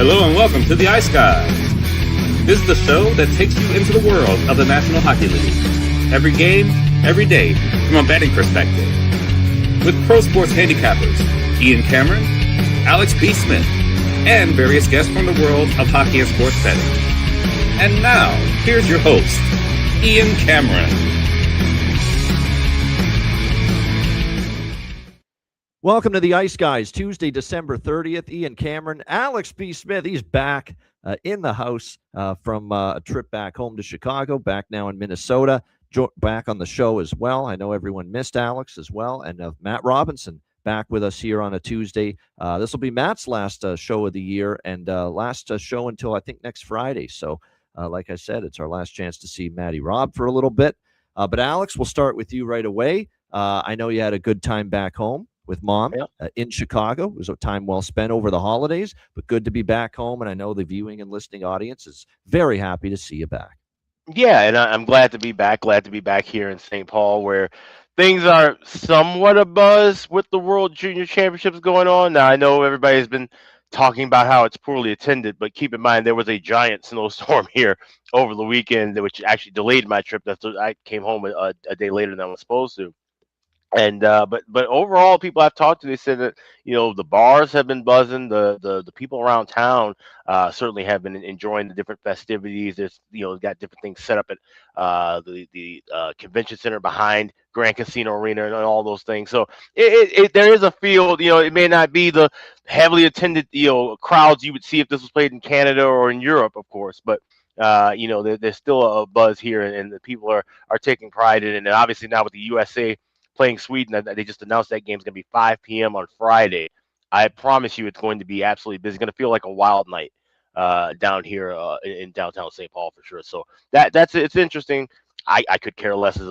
Hello and welcome to the Ice Guys. This is the show that takes you into the world of the National Hockey League. Every game, every day, from a betting perspective. With pro sports handicappers Ian Cameron, Alex B. Smith, and various guests from the world of hockey and sports betting. And now, here's your host, Ian Cameron. Welcome to the Ice Guys, Tuesday, December 30th. Ian Cameron, Alex B. Smith, he's back in the house from a trip back home to Chicago, back now in Minnesota, back on the show as well. I know everyone missed Alex as well, and Matt Robinson back with us here on a Tuesday. This will be Matt's last show of the year and last show until I think next Friday. So, like I said, it's our last chance to see Matty Rob for a little bit. But Alex, we'll start with you right away. I know you had a good time back home with Mom in Chicago. It was a time well spent over the holidays, but good to be back home. And I know the viewing and listening audience is very happy to see you back. Yeah, and I'm glad to be back. Glad to be back here in St. Paul, where things are somewhat abuzz with the World Junior Championships going on. Now, I know everybody's been talking about how it's poorly attended, but keep in mind there was a giant snowstorm here over the weekend, which actually delayed my trip. I came home a day later than I was supposed to. And but overall, people I've talked to, they said that the bars have been buzzing. The people around town certainly have been enjoying the different festivities. There's got different things set up at the convention center behind Grand Casino Arena and all those things. So there is a feel. It may not be the heavily attended crowds you would see if this was played in Canada or in Europe, of course, but there's still a buzz here, and the people are taking pride in it. And obviously now with the USA playing Sweden, they just announced that game's going to be 5 p.m. on Friday. I promise you it's going to be absolutely busy. It's going to feel like a wild night down here in downtown St. Paul for sure. So it's interesting. I could care less as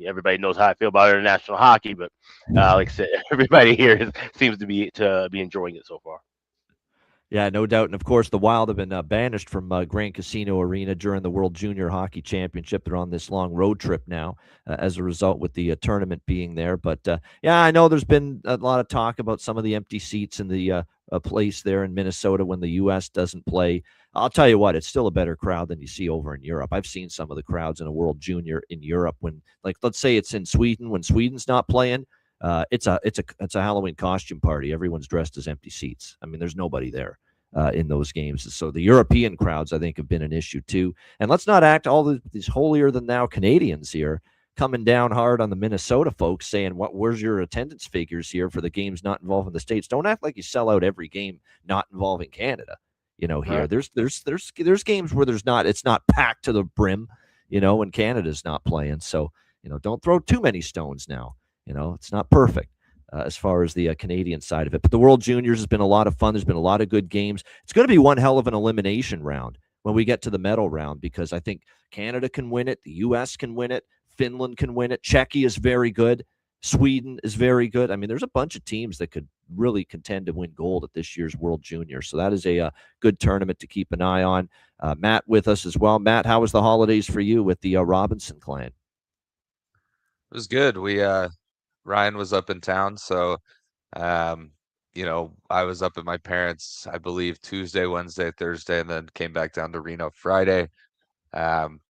everybody knows how I feel about international hockey, but like I said, everybody here seems to be enjoying it so far. Yeah, no doubt. And of course, the Wild have been banished from Grand Casino Arena during the World Junior Hockey Championship. They're on this long road trip now as a result with the tournament being there. But yeah, I know there's been a lot of talk about some of the empty seats in the place there in Minnesota when the U.S. doesn't play. I'll tell you what, it's still a better crowd than you see over in Europe. I've seen some of the crowds in a World Junior in Europe when, like, let's say it's in Sweden when Sweden's not playing. It's a Halloween costume party. Everyone's dressed as empty seats. I mean, there's nobody there in those games. So the European crowds, I think, have been an issue too. And let's not act all these holier than thou Canadians here coming down hard on the Minnesota folks, saying, where's your attendance figures here for the games not involving the States? Don't act like you sell out every game not involving Canada. Here, right. There's games where it's not packed to the brim, when Canada's not playing. So, don't throw too many stones now. It's not perfect as far as the Canadian side of it. But the World Juniors has been a lot of fun. There's been a lot of good games. It's going to be one hell of an elimination round when we get to the medal round, because I think Canada can win it. The U.S. can win it. Finland can win it. Czechia is very good. Sweden is very good. I mean, there's a bunch of teams that could really contend to win gold at this year's World Junior. So that is a good tournament to keep an eye on. Matt with us as well. Matt, how was the holidays for you with the Robinson clan? It was good. Ryan was up in town, so I was up at my parents', I believe, Tuesday, Wednesday, Thursday, and then came back down to Reno Friday.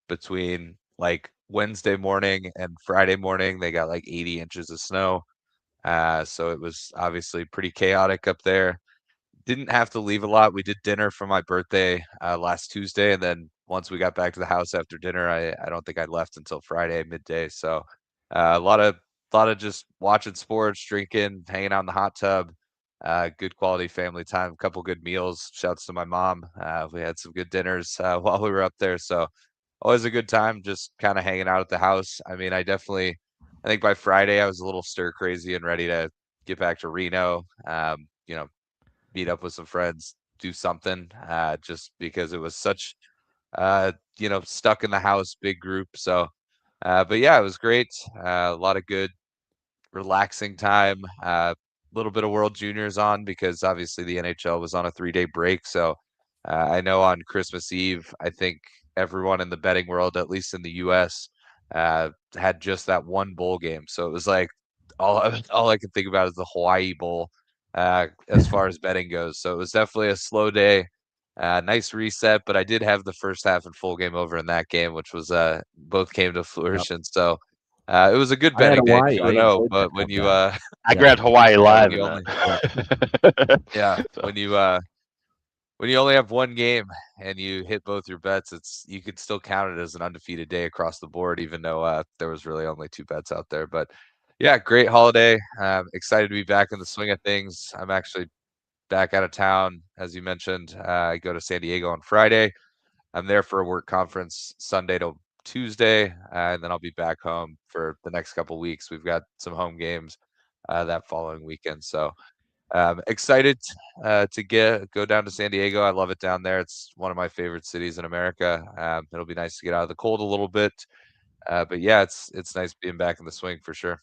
Between like Wednesday morning and Friday morning, they got like 80 inches of snow. So it was obviously pretty chaotic up there. Didn't have to leave a lot. We did dinner for my birthday last Tuesday, and then once we got back to the house after dinner, I don't think I left until Friday midday. So a lot of just watching sports, drinking, hanging out in the hot tub, good quality family time, a couple good meals. Shouts to my mom. We had some good dinners while we were up there. So always a good time just kind of hanging out at the house. I mean, I think by Friday I was a little stir crazy and ready to get back to Reno, meet up with some friends, do something, just because it was such, stuck in the house, big group. So, but yeah, it was great. A lot of good, relaxing time. A little bit of World Juniors on because obviously the NHL was on a 3-day break. So I know on Christmas Eve, I think everyone in the betting world, at least in the U.S., had just that one bowl game. So it was like all I could think about is the Hawaii Bowl as far as betting goes. So it was definitely a slow day. Nice reset, but I did have the first half and full game over in that game, which was both came to fruition. So it was a good I had betting day, Hawaii. I 2-0. enjoyed But that when you comeback. I grabbed Hawaii live when you in only that. yeah So, when you only have one game and you hit both your bets, you could still count it as an undefeated day across the board, even though there was really only 2 bets out there. But yeah, great holiday. Excited to be back in the swing of things. I'm actually back out of town, as you mentioned. I go to San Diego on Friday. I'm there for a work conference Sunday to Tuesday, and then I'll be back home for the next couple weeks. We've got some home games that following weekend, so excited to go down to San Diego. I love it down there. It's one of my favorite cities in America. It'll be nice to get out of the cold a little bit, but yeah, it's nice being back in the swing for sure.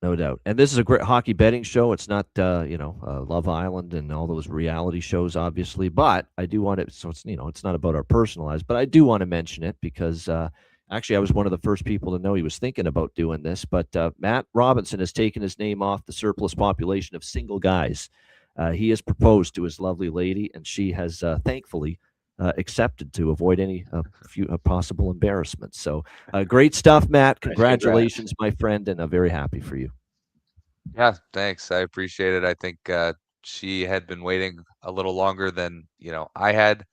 No doubt. And this is a great hockey betting show. It's not, Love Island and all those reality shows, obviously. But I do want to, so it's not about our personal lives, but I do want to mention it because actually I was one of the first people to know he was thinking about doing this. But Matt Robinson has taken his name off the surplus population of single guys. He has proposed to his lovely lady, and she has thankfully accepted to avoid any possible embarrassment. So great stuff, Matt. Congratulations, my friend, and I'm very happy for you. Yeah, thanks. I appreciate it. I think she had been waiting a little longer than I had,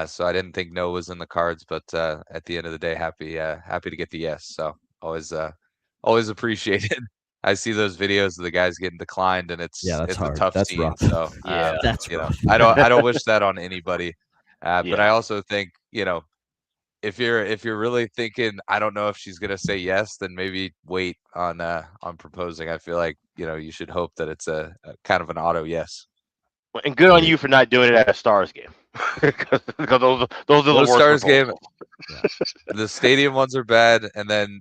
so I didn't think no was in the cards. But at the end of the day, happy to get the yes. So always appreciated. I see those videos of the guys getting declined, and it's that's a hard. tough That's scene. rough. So Yeah. That's rough. I don't wish that on anybody. But Yeah. I also think if you're really thinking, I don't know if she's gonna say yes, then maybe wait on proposing. I feel like you should hope that it's a kind of an auto yes. And good on you for not doing it at a Stars game, because those are the worst Stars game, proposals. the stadium ones are bad. And then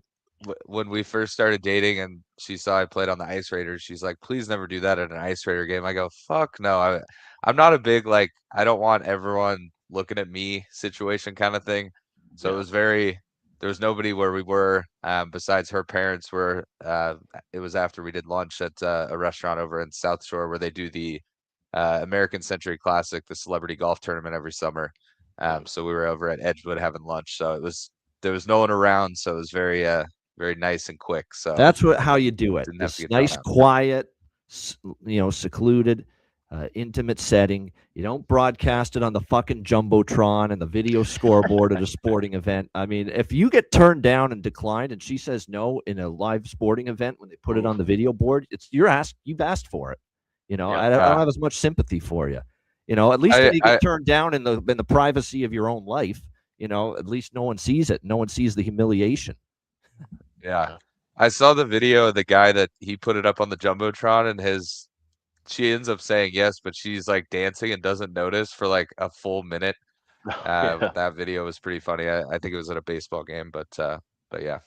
when we first started dating, and she saw I played on the Ice Raiders, she's like, "Please never do that at an Ice Raider game." I go, "Fuck no!" I'm not a big I don't want everyone looking at me situation kind of thing. So it was there was nobody where we were besides her parents were. It was after we did lunch at a restaurant over in South Shore where they do the American Century Classic, the celebrity golf tournament every summer. So we were over at Edgewood having lunch. So there was no one around, so it was very very nice and quick. So that's how you do it. didn't have to This get drawn nice, out. quiet, secluded, intimate setting. You don't broadcast it on the fucking jumbotron and the video scoreboard at a sporting event. I mean, if you get turned down and declined, and she says no in a live sporting event when they put it on the video board, you've asked for it. I don't have as much sympathy for you. At least when you get turned down in the privacy of your own life, at least no one sees it. No one sees the humiliation. Yeah. I saw the video of the guy that he put it up on the jumbotron, and she ends up saying yes, but she's dancing and doesn't notice for a full minute. That video was pretty funny. I think it was at a baseball game, but yeah.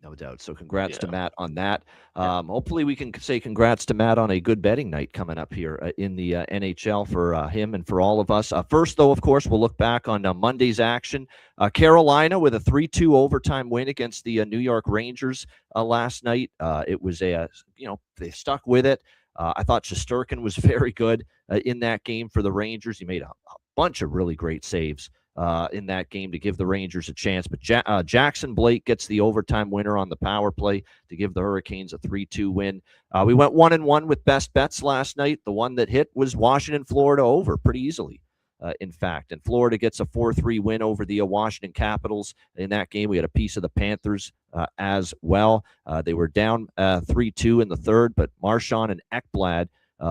No doubt. So congrats to Matt on that. Hopefully we can say congrats to Matt on a good betting night coming up here in the NHL for him and for all of us. First, though, of course, we'll look back on Monday's action. Carolina with a 3-2 overtime win against the New York Rangers last night. It was they stuck with it. I thought Shesterkin was very good in that game for the Rangers. He made a bunch of really great saves in that game to give the Rangers a chance. But Jackson Blake gets the overtime winner on the power play to give the Hurricanes a 3-2 win. We went 1-1 with best bets last night. The one that hit was Washington, Florida over pretty easily, in fact. And Florida gets a 4-3 win over the Washington Capitals. In that game, we had a piece of the Panthers as well. They were down 3-2 in the third, but Marchand and Ekblad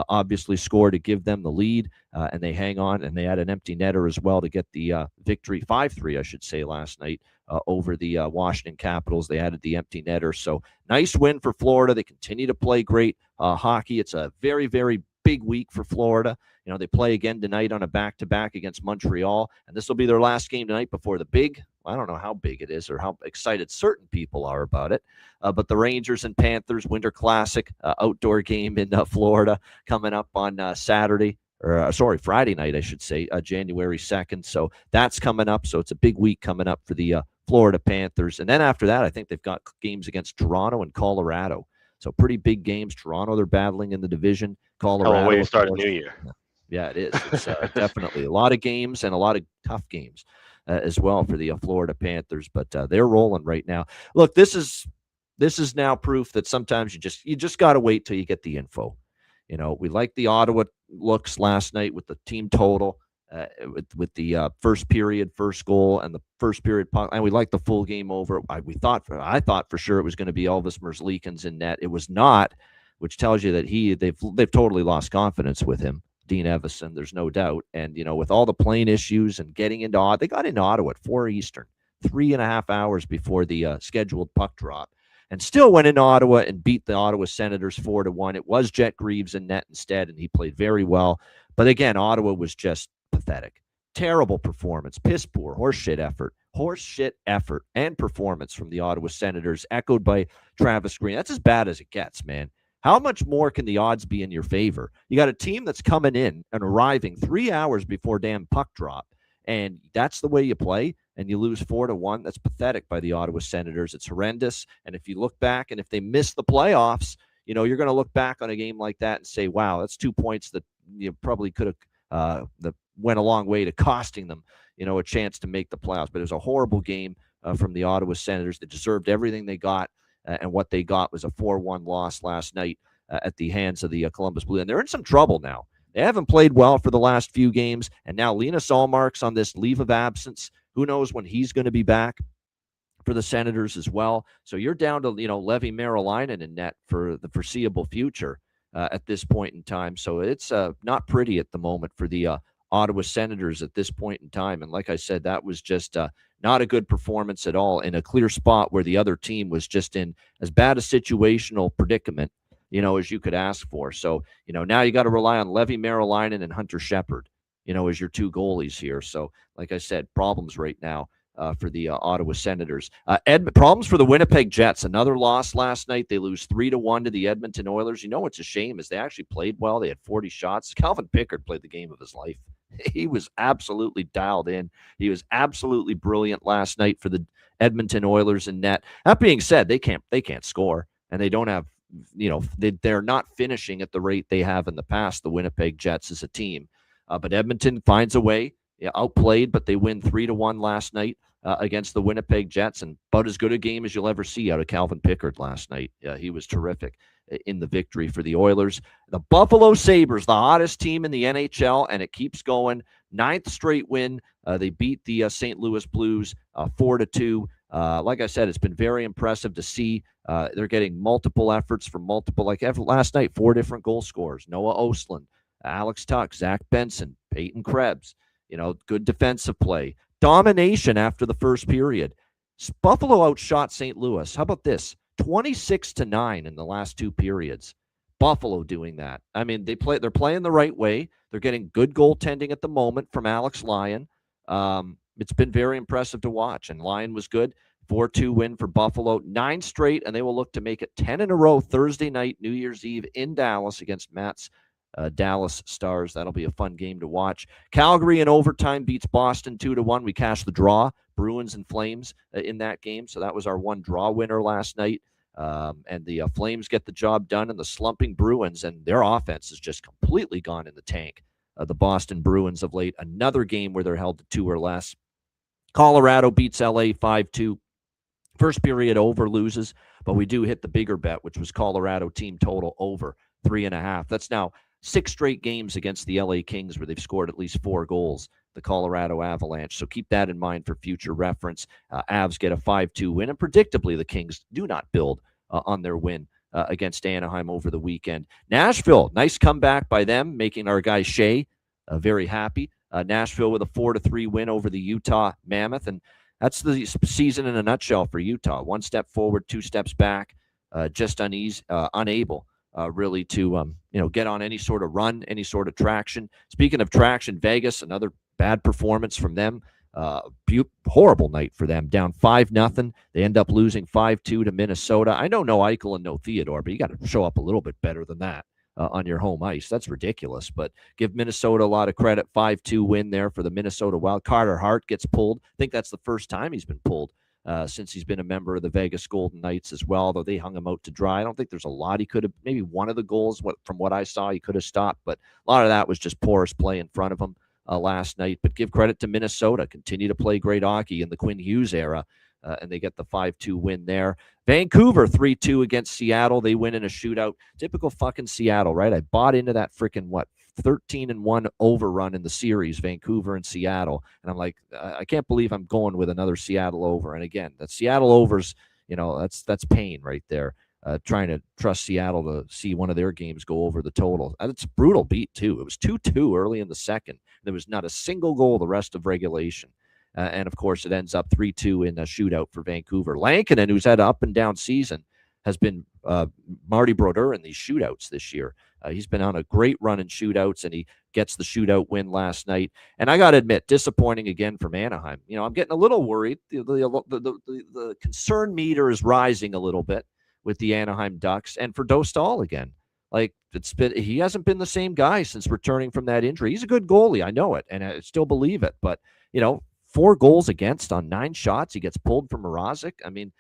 obviously scored to give them the lead, and they hang on, and they had an empty netter as well to get the victory, 5-3, I should say, last night over the Washington Capitals. They added the empty netter. So nice win for Florida. They continue to play great hockey. It's a very, very big week for Florida. They play again tonight on a back-to-back against Montreal, and this will be their last game tonight before the big, I don't know how big it is or how excited certain people are about it, but the Rangers and Panthers Winter Classic outdoor game in Florida coming up on Friday night, I should say, January 2nd. So that's coming up. So it's a big week coming up for the Florida Panthers. And then after that, I think they've got games against Toronto and Colorado. So pretty big games. Toronto, they're battling in the division. Colorado. Hell of a way to of start a course. new year. Yeah, it is. It's definitely a lot of games and a lot of tough games as well for the Florida Panthers. But they're rolling right now. Look, this is now proof that sometimes you just got to wait till you get the info. You know, we like the Ottawa looks last night with the team total, with the first period, first goal, and the first period puck, and we like the full game over. I thought for sure it was going to be Elvis Merzlikins in net. It was not, which tells you that they've totally lost confidence with him. Dean Evison, there's no doubt. And, you know, with all the plane issues and getting into Ottawa, they got into Ottawa at 4 Eastern, 3.5 hours before the scheduled puck drop, and still went into Ottawa and beat the Ottawa Senators 4-1. It was Jet Greaves in net instead, and he played very well. But again, Ottawa was just pathetic. Terrible performance, piss poor, horseshit effort and performance from the Ottawa Senators, echoed by Travis Green. That's as bad as it gets, man. How much more can the odds be in your favor? You got a team that's coming in and arriving 3 hours before damn puck drop, and that's the way you play, and you lose 4-1. That's pathetic by the Ottawa Senators. It's horrendous. And if you look back, and if they miss the playoffs, you know, you're going to look back on a game like that and say, wow, that's 2 points that you probably could have that went a long way to costing them, you know, a chance to make the playoffs. But it was a horrible game from the Ottawa Senators. They deserved everything they got. And what they got was a 4-1 loss last night at the hands of the Columbus Blue. And they're in some trouble now. They haven't played well for the last few games. And now Linus Ullmark's on this leave of absence. Who knows when he's going to be back for the Senators as well. So you're down to, you know, Levi Merrilainen in net for the foreseeable future at this point in time. So it's not pretty at the moment for the Ottawa Senators at this point in time. And like I said, that was just not a good performance at all, in a clear spot where the other team was just in as bad a situational predicament, you know, as you could ask for. So, you know, now you got to rely on Levi Merrilainen and Hunter Shepard, you know, as your two goalies here. So, like I said, problems right now for the Ottawa Senators. Problems for the Winnipeg Jets. Another loss last night. They lose 3-1 to the Edmonton Oilers. You know what's a shame is they actually played well. They had 40 shots. Calvin Pickard played the game of his life. He was absolutely dialed in. He was absolutely brilliant last night for the Edmonton Oilers in net. That being said, they can't score, and they don't have, you know, they're not finishing at the rate they have in the past, the Winnipeg Jets as a team. But Edmonton finds a way. Outplayed, but they win 3-1 last night against the Winnipeg Jets, and about as good a game as you'll ever see out of Calvin Pickard last night. He was terrific in the victory for the Oilers. The Buffalo Sabres, the hottest team in the NHL, and it keeps going. 9th straight win. They beat the St. Louis Blues 4-2. Like I said, it's been very impressive to see. They're getting multiple efforts from like last night, 4 different goal scorers. Noah Ostlund, Alex Tuck, Zach Benson, Peyton Krebs. You know, good defensive play. Domination after the first period. Buffalo outshot St. Louis. How about this? 26-9 in the last 2 periods. Buffalo doing that. I mean, they're playing the right way. They're getting good goaltending at the moment from Alex Lyon. It's been very impressive to watch, and Lyon was good. 4-2 win for Buffalo. 9 straight, and they will look to make it 10 in a row Thursday night, New Year's Eve in Dallas against Matt's Dallas Stars. That'll be a fun game to watch. Calgary in overtime beats Boston 2-1. We cashed the draw, Bruins and Flames in that game. So that was our one draw winner last night. And the Flames get the job done, and the slumping Bruins, and their offense has just completely gone in the tank. The Boston Bruins of late, another game where they're held to 2 or less. Colorado beats LA 5-2. First period over, loses, but we do hit the bigger bet, which was Colorado team total over 3.5. That's now 6 straight games against the LA Kings where they've scored at least 4 goals, the Colorado Avalanche. So keep that in mind for future reference. Avs get a 5-2 win, and predictably the Kings do not build on their win against Anaheim over the weekend. Nashville, nice comeback by them, making our guy Shea very happy. Nashville with a 4-3 win over the Utah Mammoth, and that's the season in a nutshell for Utah. 1 step forward, 2 steps back, just unable really to get on any sort of run, any sort of traction. Speaking of traction, Vegas, another bad performance from them. Horrible night for them, down 5-0. They end up losing 5-2 to Minnesota. I know no Eichel and no Theodore, but you got to show up a little bit better than that on your home ice. That's ridiculous, but give Minnesota a lot of credit. 5-2 win there for the Minnesota Wild. Carter Hart gets pulled. I think that's the first time he's been pulled since he's been a member of the Vegas Golden Knights as well, though they hung him out to dry. I don't think there's a lot he could have, maybe one of the goals, from what I saw, he could have stopped, but a lot of that was just porous play in front of him last night. But give credit to Minnesota, continue to play great hockey in the Quinn Hughes era, and they get the 5-2 win there. Vancouver 3-2 against Seattle. They win in a shootout. Typical fucking Seattle, right? I bought into that freaking 13-1 overrun in the series, Vancouver and Seattle. And I'm like, I can't believe I'm going with another Seattle over. And again, that Seattle overs, that's pain right there. Trying to trust Seattle to see one of their games go over the total. It's a brutal beat, too. It was 2-2 early in the second. There was not a single goal the rest of regulation. And, of course, it ends up 3-2 in a shootout for Vancouver. Lankinen, who's had an up-and-down season, has been Marty Brodeur in these shootouts this year. He's been on a great run in shootouts, and he gets the shootout win last night. And I got to admit, disappointing again from Anaheim. I'm getting a little worried. The concern meter is rising a little bit with the Anaheim Ducks, and for Dostal again. Like, he hasn't been the same guy since returning from that injury. He's a good goalie, I know it, and I still believe it. But 4 goals against on 9 shots. He gets pulled from Mrazek. I mean,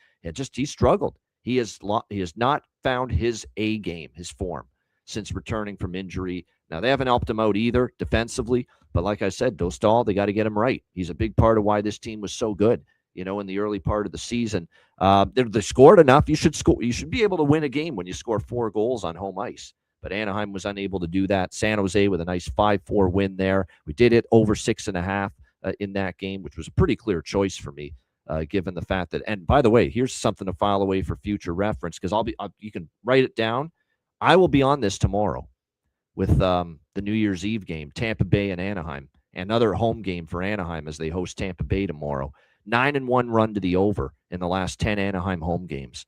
he struggled. He has not found his A game, his form, since returning from injury. Now, they haven't helped him out either defensively, but like I said, Dostal, they got to get him right. He's a big part of why this team was so good, in the early part of the season. They scored enough. You should be able to win a game when you score 4 goals on home ice. But Anaheim was unable to do that. San Jose with a nice 5-4 win there. We did it over 6.5 in that game, which was a pretty clear choice for me. Given the fact that, and by the way, here's something to file away for future reference, because you can write it down. I will be on this tomorrow with the New Year's Eve game, Tampa Bay and Anaheim, another home game for Anaheim as they host Tampa Bay tomorrow. 9-1 run to the over in the last 10 Anaheim home games.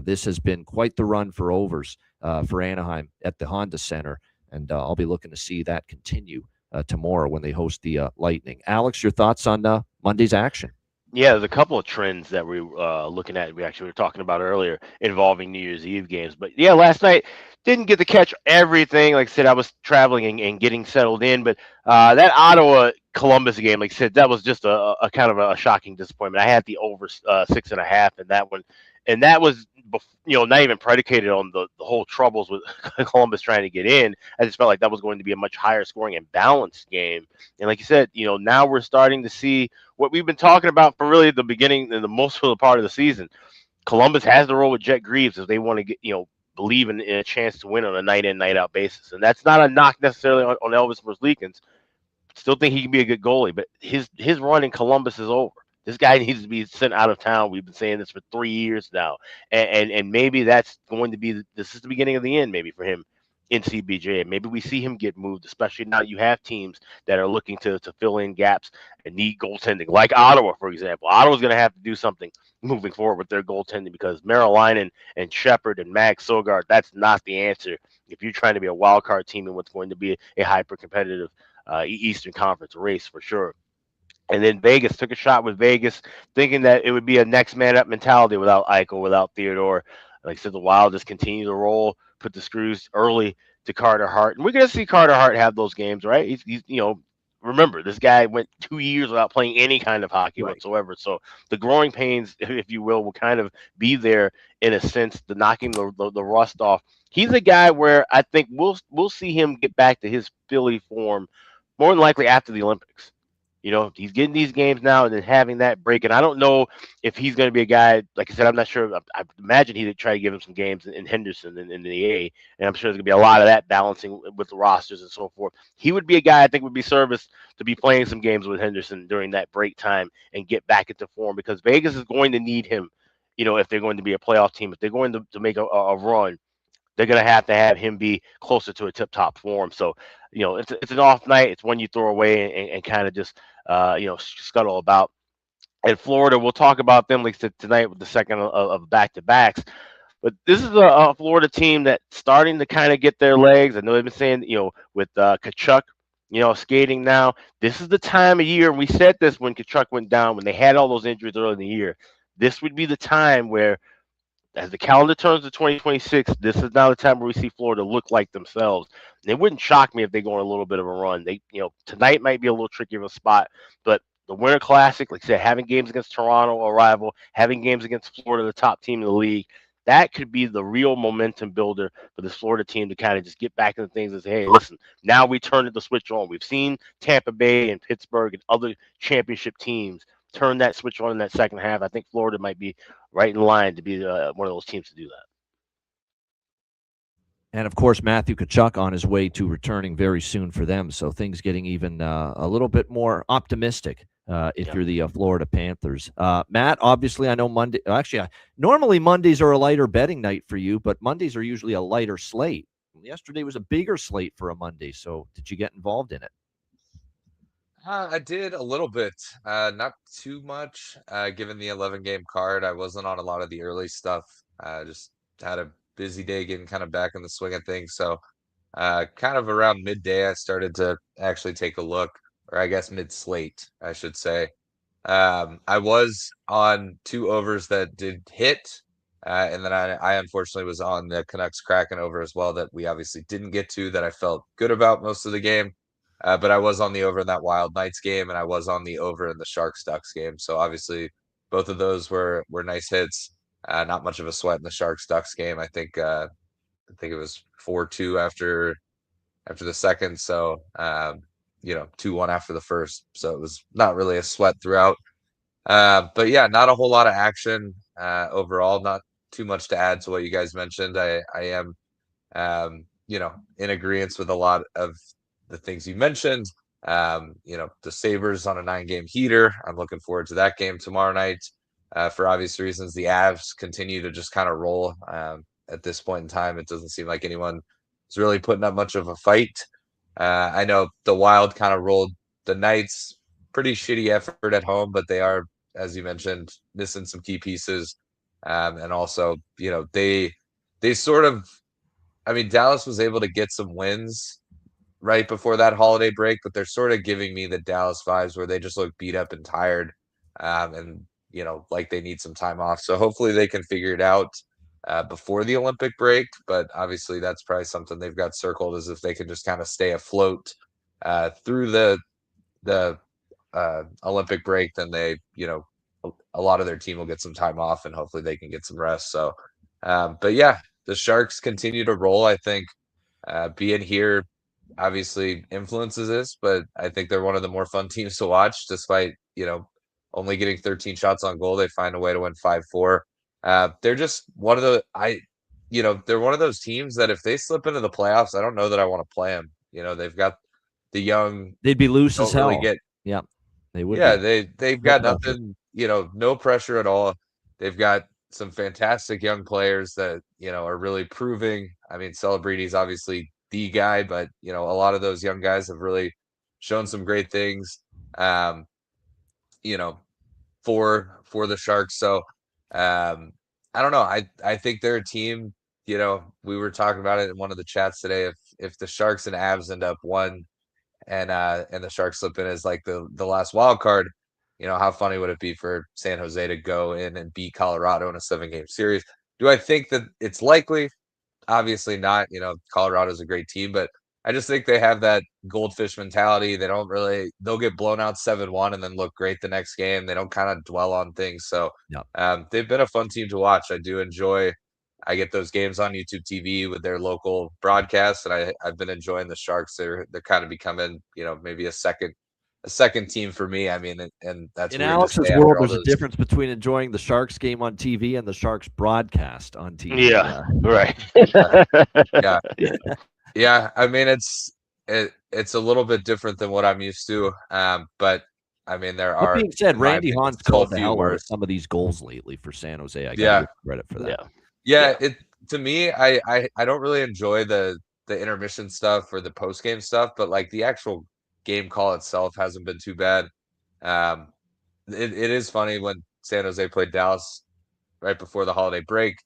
This has been quite the run for overs for Anaheim at the Honda Center, and I'll be looking to see that continue tomorrow when they host the Lightning. Alex, your thoughts on Monday's action? Yeah, there's a couple of trends that we looking at. We actually were talking about earlier involving New Year's Eve games. But yeah, last night didn't get to catch everything. Like I said, I was traveling and getting settled in. But that Ottawa Columbus game, like I said, that was just a kind of a shocking disappointment. I had the over 6.5 in that one, and that was not even predicated on the whole troubles with Columbus trying to get in. I just felt like that was going to be a much higher scoring and balanced game. And like you said, now we're starting to see what we've been talking about for really the beginning and the most of the part of the season. Columbus has to roll with Jet Greaves if they want to get, believe in a chance to win on a night in, night out basis. And that's not a knock necessarily on Elvis Merzlikins. Still think he can be a good goalie, but his run in Columbus is over. This guy needs to be sent out of town. We've been saying this for 3 years now. And maybe that's going to be this is the beginning of the end maybe for him in CBJ. Maybe we see him get moved, especially now you have teams that are looking to fill in gaps and need goaltending, like Ottawa, for example. Ottawa's going to have to do something moving forward with their goaltending because Merrillainen and Shepard and Max Sogard, that's not the answer if you're trying to be a wild card team in what's going to be a hyper-competitive Eastern Conference race for sure. And then Vegas took a shot with Vegas, thinking that it would be a next man up mentality without Eichel, without Theodore. Like I said, the Wild just continue to roll, put the screws early to Carter Hart. And we're going to see Carter Hart have those games, right? He's remember, this guy went 2 years without playing any kind of hockey whatsoever. So the growing pains, if you will kind of be there in a sense, the knocking the rust off. He's a guy where I think we'll see him get back to his Philly form more than likely after the Olympics. He's getting these games now and then having that break. And I don't know if he's going to be a guy, like I said, I'm not sure. I imagine he'd try to give him some games in Henderson in the A. And I'm sure there's going to be a lot of that balancing with the rosters and so forth. He would be a guy I think would be serviced to be playing some games with Henderson during that break time and get back into form because Vegas is going to need him, if they're going to be a playoff team, if they're going to make a run. They're going to have him be closer to a tip-top form. So, it's an off night. It's one you throw away and kind of just, scuttle about. And Florida, we'll talk about them like I said tonight with the second of back-to-backs. But this is a Florida team that's starting to kind of get their legs. I know they've been saying, with Tkachuk, skating now. This is the time of year. We said this when Tkachuk went down, when they had all those injuries early in the year. This would be the time where, as the calendar turns to 2026, this is now the time where we see Florida look like themselves. And it wouldn't shock me if they go on a little bit of a run. They, tonight might be a little tricky of a spot, but the Winter Classic, like I said, having games against Toronto, a rival, having games against Florida, the top team in the league, that could be the real momentum builder for this Florida team to kind of just get back into things and say, hey, listen, now we turned the switch on. We've seen Tampa Bay and Pittsburgh and other championship teams turn that switch on in that second half. I think Florida might be right in line to be one of those teams to do that. And of course, Matthew Tkachuk on his way to returning very soon for them. So things getting even a little bit more optimistic if you're the Florida Panthers. Matt, obviously, I know Monday. Actually, normally Mondays are a lighter betting night for you, but Mondays are usually a lighter slate. Yesterday was a bigger slate for a Monday. So did you get involved in it? I did a little bit, not too much, given the 11-game card. I wasn't on a lot of the early stuff. Just had a busy day getting kind of back in the swing of things. So kind of around midday, I started to actually take a look, or I guess mid-slate, I should say. I was on 2 overs that did hit, and then I unfortunately was on the Canucks Kraken over as well that we obviously didn't get to, that I felt good about most of the game. But I was on the over in that Wild Knights game, and I was on the over in the Sharks Ducks game. So obviously, both of those were nice hits. Not much of a sweat in the Sharks Ducks game. I think it was 4-2 after the second. So 2-1 after the first. So it was not really a sweat throughout. But yeah, not a whole lot of action overall. Not too much to add to what you guys mentioned. I am in agreement with a lot of the things you mentioned. The Sabres on a 9-game heater. I'm looking forward to that game tomorrow night. For obvious reasons, the Avs continue to just kind of roll. At this point in time, it doesn't seem like anyone is really putting up much of a fight. I know the Wild kind of rolled the Knights. Pretty shitty effort at home, but they are, as you mentioned, missing some key pieces. And also, they sort of, I mean, Dallas was able to get some wins right before that holiday break, but they're sort of giving me the Dallas vibes where they just look beat up and tired, and like they need some time off. So hopefully they can figure it out before the Olympic break. But obviously that's probably something they've got circled, as if they can just kind of stay afloat through the Olympic break. Then they, a lot of their team will get some time off, and hopefully they can get some rest. So, but yeah, the Sharks continue to roll. I think being here obviously influences this, but I think they're one of the more fun teams to watch, despite, only getting 13 shots on goal. They find a way to win 5-4. They're just one of they're one of those teams that if they slip into the playoffs, I don't know that I want to play them. They've got the young. They'd be loose as hell. Really yeah, they would. Yeah, they've got nothing. No pressure at all. They've got some fantastic young players that are really proving. I mean, Celebrity's obviously the guy, but a lot of those young guys have really shown some great things. For the Sharks. So I don't know. I think they're a team. We were talking about it in one of the chats today. If the Sharks and Avs end up one, and the Sharks slip in as like the last wild card, how funny would it be for San Jose to go in and beat Colorado in a 7-game series? Do I think that it's likely? Obviously not. Colorado's a great team, but I just think they have that goldfish mentality. They'll get blown out 7-1 and then look great the next game. They don't kind of dwell on things. So they've been a fun team to watch. I do enjoy. I get those games on YouTube TV with their local broadcasts, and I've been enjoying the Sharks. They're kind of becoming, maybe a second team for me. I mean, and that's in weird Alex's world. There's a difference between enjoying the Sharks game on TV and the Sharks broadcast on TV. Yeah, right. Yeah. I mean, it's a little bit different than what I'm used to. But I mean, there are. That being said, Randy Hahn's called the hell out of worse. some of these goals lately for San Jose. I got credit for that. Yeah. It to me, I don't really enjoy the intermission stuff or the post game stuff, but like the actual game call itself hasn't been too bad. It is funny when San Jose played Dallas right before the holiday break,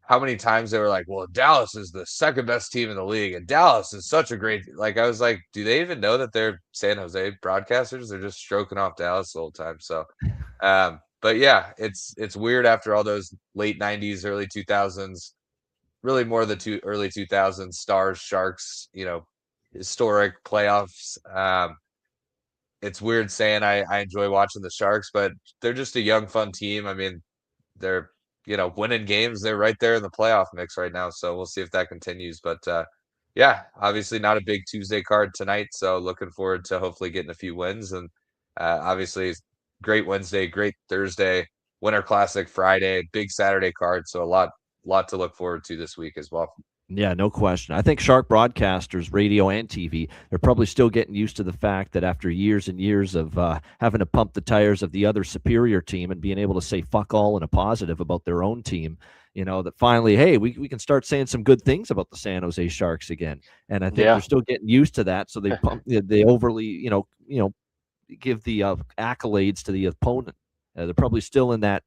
how many times they were like, well, Dallas is the second best team in the league, and Dallas is such a great, like, I was like, do they even know that they're San Jose broadcasters? They're just stroking off Dallas the whole time. So, but yeah, it's weird after all those late 90s, early 2000s, really more the early 2000s Stars, Sharks, historic playoffs. it's weird saying I enjoy watching the Sharks, but they're just a young, fun team. I mean, they're winning games. They're right there in the playoff mix right now. So we'll see if that continues. But yeah, obviously not a big Tuesday card tonight. So looking forward to hopefully getting a few wins. And obviously, great Wednesday, great Thursday, Winter Classic Friday, big Saturday card. So a lot to look forward to this week as well. Yeah, no question. I think Shark broadcasters, radio and TV, they're probably still getting used to the fact that after years and years of having to pump the tires of the other superior team and being able to say fuck all in a positive about their own team, that finally, hey, we can start saying some good things about the San Jose Sharks again. And I think they're still getting used to that. So they overly, give the accolades to the opponent. They're probably still in that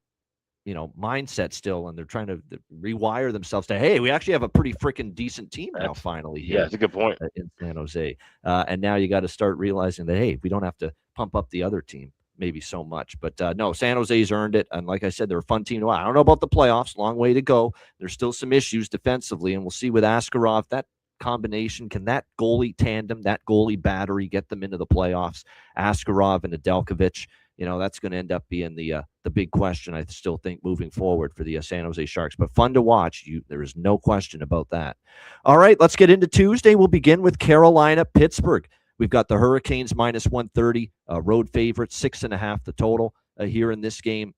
mindset still, and they're trying to rewire themselves to, hey, we actually have a pretty freaking decent team now finally here. Yeah, that's a good point. In San Jose. And now you got to start realizing that, hey, we don't have to pump up the other team maybe so much. But no, San Jose's earned it. And like I said, they're a fun team. I don't know about the playoffs. Long way to go. There's still some issues defensively, and we'll see with Askarov, that combination, can that goalie tandem, that goalie battery get them into the playoffs? Askarov and Nedeljkovic, that's going to end up being the big question, I still think, moving forward for the San Jose Sharks. But fun to watch. There is no question about that. All right, let's get into Tuesday. We'll begin with Carolina, Pittsburgh. We've got the Hurricanes minus 130, road favorite, 6.5 the total here in this game.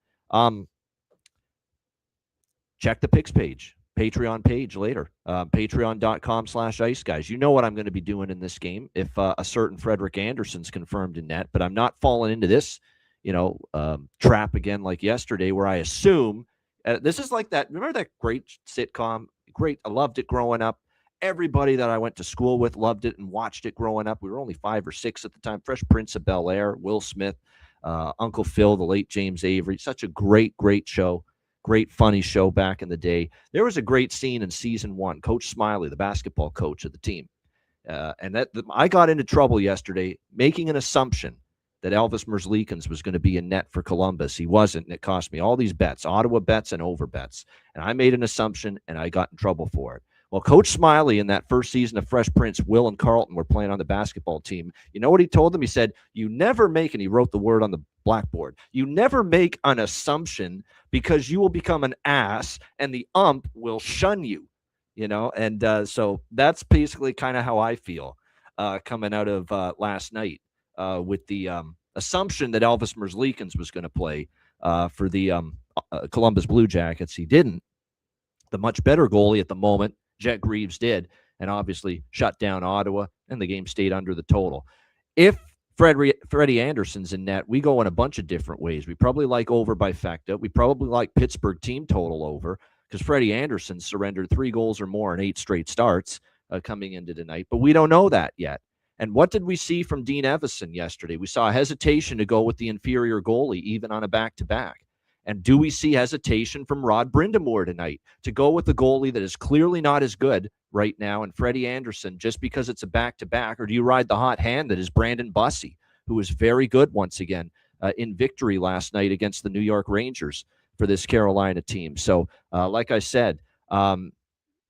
Check the picks page. Patreon page later, patreon.com/ice guys. You know what I'm going to be doing in this game if a certain Frederik Andersen's confirmed in net, but I'm not falling into this, trap again like yesterday where I assume this is like that. Remember that great sitcom? Great. I loved it growing up. Everybody that I went to school with loved it and watched it growing up. We were only 5 or 6 at the time. Fresh Prince of Bel-Air, Will Smith, Uncle Phil, the late James Avery. Such a great show. Great, funny show back in the day. There was a great scene in season 1. Coach Smiley, the basketball coach of the team. I got into trouble yesterday making an assumption that Elvis Merzlikins was going to be in net for Columbus. He wasn't, and it cost me all these bets, Ottawa bets and over bets. And I made an assumption, and I got in trouble for it. Well, Coach Smiley in that first season of Fresh Prince, Will and Carlton were playing on the basketball team. You know what he told them? He said, you never make, and he wrote the word on the blackboard, you never make an assumption because you will become an ass and the ump will shun you, And so that's basically kind of how I feel coming out of last night with the assumption that Elvis Merzlikins was going to play for the Columbus Blue Jackets. He didn't. The much better goalie at the moment, Jet Greaves, did, and obviously shut down Ottawa, and the game stayed under the total. If Freddie Andersen's in net, we go in a bunch of different ways. We probably like over by Fecta. We probably like Pittsburgh team total over because Freddie Andersen surrendered 3 goals or more in 8 straight starts coming into tonight, but we don't know that yet. And what did we see from Dean Evason yesterday? We saw a hesitation to go with the inferior goalie, even on a back-to-back. And do we see hesitation from Rod Brind'Amour tonight to go with the goalie that is clearly not as good right now and Freddie Andersen just because it's a back-to-back? Or do you ride the hot hand that is Brandon Bussey, who was very good once again in victory last night against the New York Rangers for this Carolina team? So like I said,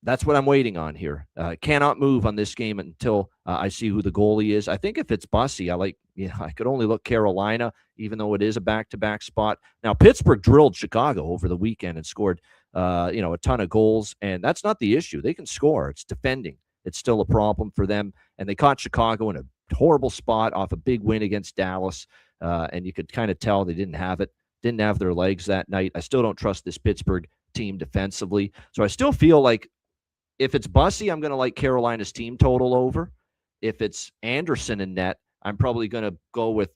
that's what I'm waiting on here. Cannot move on this game until I see who the goalie is. I think if it's Bussey, I could only look Carolina, even though it is a back-to-back spot. Now, Pittsburgh drilled Chicago over the weekend and scored, a ton of goals, and that's not the issue. They can score. It's defending. It's still a problem for them, and they caught Chicago in a horrible spot off a big win against Dallas, and you could kind of tell they didn't have their legs that night. I still don't trust this Pittsburgh team defensively, so I still feel like if it's Bussey, I'm going to like Carolina's team total over. If it's Andersen in net, I'm probably going to go with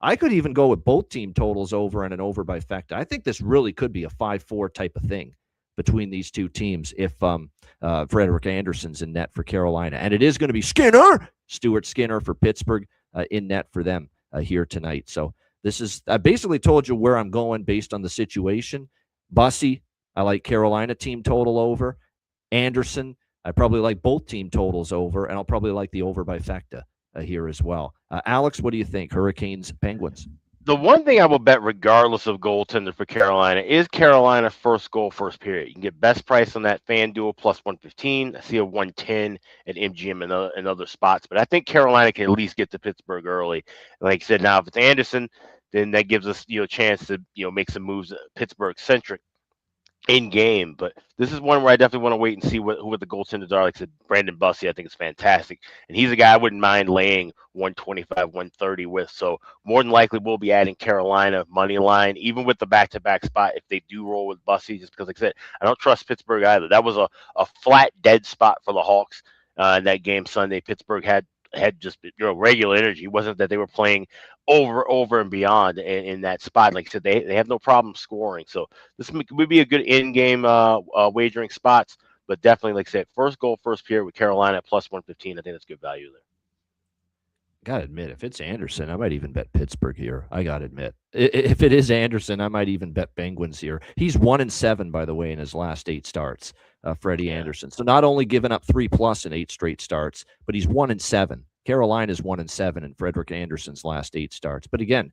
I could even go with both team totals over and an over by Fecta. I think this really could be a 5-4 type of thing between these two teams if Frederik Andersen's in net for Carolina. And it is going to be Stuart Skinner for Pittsburgh in net for them here tonight. So I basically told you where I'm going based on the situation. Bussey, I like Carolina team total over. Andersen, I probably like both team totals over, and I'll probably like the over by Fecta here as well. Alex, what do you think? Hurricanes, Penguins? The one thing I will bet, regardless of goaltender for Carolina, is Carolina first goal, first period. You can get best price on that FanDuel plus 115. I see a 110 at MGM and other spots, but I think Carolina can at least get to Pittsburgh early. Like I said, now if it's Anderson, then that gives us a chance to make some moves Pittsburgh centric in game. But this is one where I definitely want to wait and see who the goaltenders are. Like I said, Brandon Bussey, I think is fantastic, and he's a guy I wouldn't mind laying 125, 130 with. So more than likely, we'll be adding Carolina money line, even with the back-to-back spot if they do roll with Bussey. Just because, like I said, I don't trust Pittsburgh either. That was a flat dead spot for the Hawks in that game Sunday. Pittsburgh had just regular energy. It wasn't that they were playing over and beyond in that spot. Like I said, they have no problem scoring. So this would be a good in-game wagering spots. But definitely, like I said, first goal, first period with Carolina plus 115. I think that's good value there. Gotta admit, if it's Anderson, I might even bet Pittsburgh here. I gotta admit, if it is Anderson, I might even bet Penguins here. He's 1-7, by the way, in his last 8 starts. Freddie Anderson. So not only giving up 3+ in 8 straight starts, but he's 1-7. Carolina's 1-7 in Frederik Anderson's last 8 starts. But again,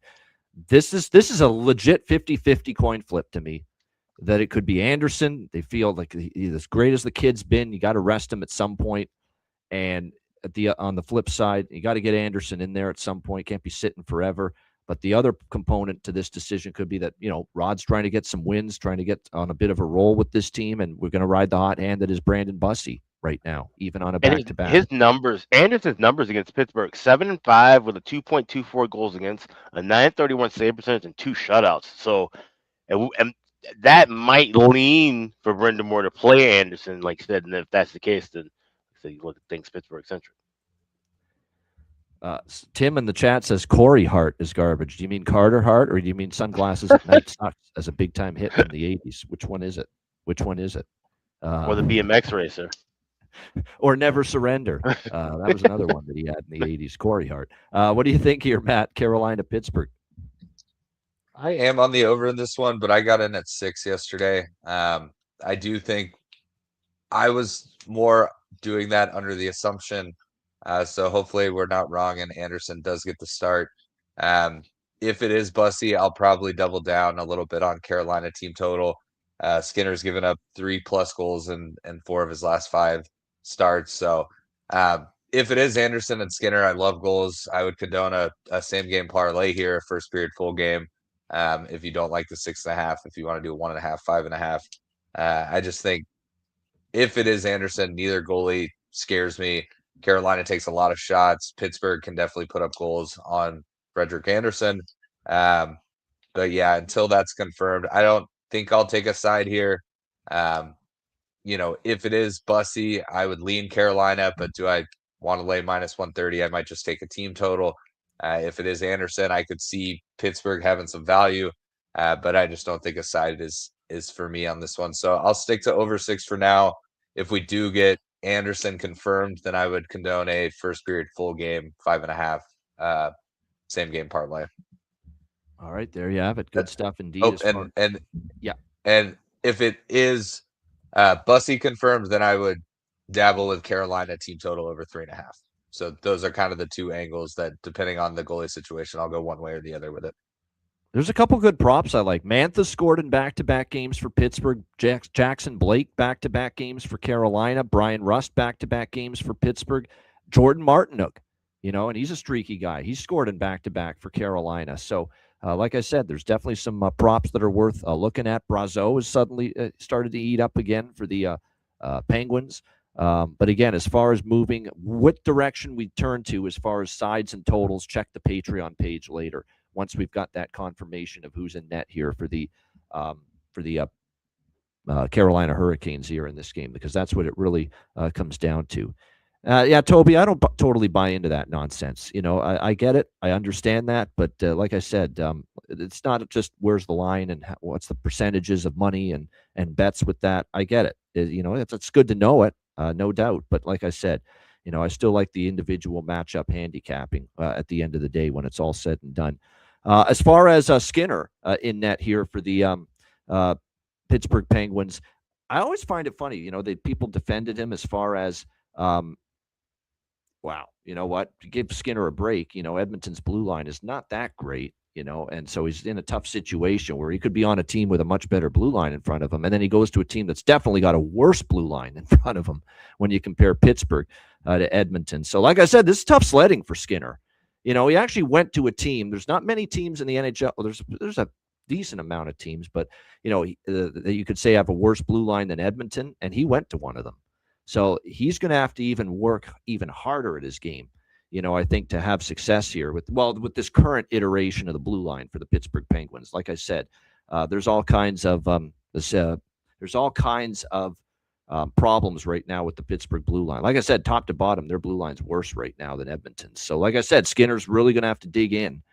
this is a legit 50-50 coin flip to me. That it could be Anderson. They feel like he's as great as the kid's been. You got to rest him at some point. And on the flip side, you got to get Anderson in there at some point. Can't be sitting forever. But the other component to this decision could be that, Rod's trying to get some wins, trying to get on a bit of a roll with this team, and we're going to ride the hot hand that is Brandon Bussey right now, even on a back-to-back. His numbers, Anderson's numbers against Pittsburgh, 7-5 with a 2.24 goals against, a 931 save percentage, and 2 shutouts. So, and that might lean for Brendan Moore to play Anderson, like I said, and if that's the case, then you look at things Pittsburgh-centric. Tim in the chat says Corey Hart is garbage. Do you mean Carter Hart, or do you mean Sunglasses at Night Sucks as a big-time hit in the 80s? Which one is it? Or the BMX racer. Or Never Surrender. That was another one that he had in the 80s, Corey Hart. What do you think here, Matt? Carolina, Pittsburgh. I am on the over in this one, but I got in at 6 yesterday. I do think I was more doing that under the assumption. So hopefully we're not wrong and Anderson does get the start. If it is Bussey, I'll probably double down a little bit on Carolina team total. Skinner's given up 3+ goals in 4 of his last 5 starts. So if it is Anderson and Skinner, I love goals. I would condone a same game parlay here, first period full game. If you don't like the 6.5, if you want to do 1.5, 5.5. I just think if it is Anderson, neither goalie scares me. Carolina takes a lot of shots. Pittsburgh can definitely put up goals on Frederik Anderson. But yeah, until that's confirmed, I don't think I'll take a side here. If it is Bussey, I would lean Carolina, but do I want to lay -130? I might just take a team total. If it is Anderson, I could see Pittsburgh having some value, but I just don't think a side is for me on this one. So I'll stick to over 6 for now. If we do get Anderson confirmed, then I would condone a first period full game 5.5 same game parlay. All right, there you have it. Good stuff indeed. And if it is Bussey confirmed, then I would dabble with Carolina team total over 3.5. So those are kind of the 2 angles that, depending on the goalie situation, I'll go one way or the other with it. There's a couple good props I like. Mantha scored in back-to-back games for Pittsburgh. Jackson Blake back-to-back games for Carolina. Brian Rust back-to-back games for Pittsburgh. Jordan Martinook, and he's a streaky guy. He's scored in back-to-back for Carolina. So, like I said, there's definitely some props that are worth looking at. Brazeau has suddenly started to eat up again for the Penguins. But again, as far as moving, what direction we turn to as far as sides and totals, check the Patreon page later. Once we've got that confirmation of who's in net here for the Carolina Hurricanes here in this game, because that's what it really comes down to. Yeah, Toby, I don't totally buy into that nonsense. I get it. I understand that. But like I said, it's not just where's the line and what's the percentages of money and bets with that. I get it. It's good to know it, no doubt. But like I said, I still like the individual matchup handicapping at the end of the day when it's all said and done. As far as Skinner in net here for the Pittsburgh Penguins, I always find it funny, that people defended him as far as, wow, you know what, to give Skinner a break, Edmonton's blue line is not that great. and so he's in a tough situation where he could be on a team with a much better blue line in front of him. And then he goes to a team that's definitely got a worse blue line in front of him when you compare Pittsburgh to Edmonton. So like I said, this is tough sledding for Skinner. He actually went to a team. There's not many teams in the NHL. Well, there's a decent amount of teams, but you could say have a worse blue line than Edmonton, and he went to one of them. So he's going to have to even work even harder at his game, I think, to have success here with this current iteration of the blue line for the Pittsburgh Penguins. Like I said, there's all kinds of problems right now with the Pittsburgh blue line. Like I said, top to bottom, their blue line's worse right now than Edmonton's. So like I said, Skinner's really going to have to dig in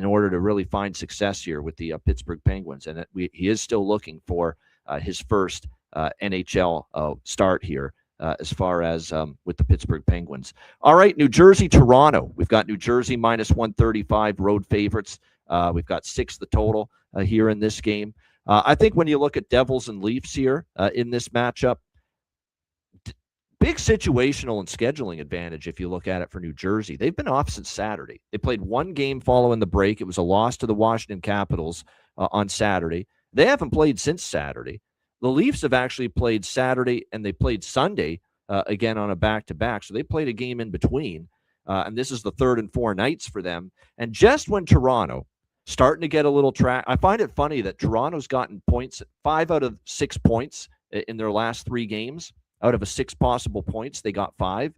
order to really find success here with the Pittsburgh Penguins. And he is still looking for his first NHL start here as far as with the Pittsburgh Penguins. All right, New Jersey, Toronto. We've got New Jersey minus 135 road favorites. We've got 6 the total here in this game. I think when you look at Devils and Leafs here in this matchup, big situational and scheduling advantage if you look at it for New Jersey. They've been off since Saturday. They played one game following the break. It was a loss to the Washington Capitals on Saturday. They haven't played since Saturday. The Leafs have actually played Saturday and they played Sunday again on a back-to-back. So they played a game in between. And this is the 3rd and 4 nights for them. And just when Toronto starting to get a little track, I find it funny that Toronto's gotten points, 5 out of 6 points in their last 3 games. Out of a 6 possible points, they got 5,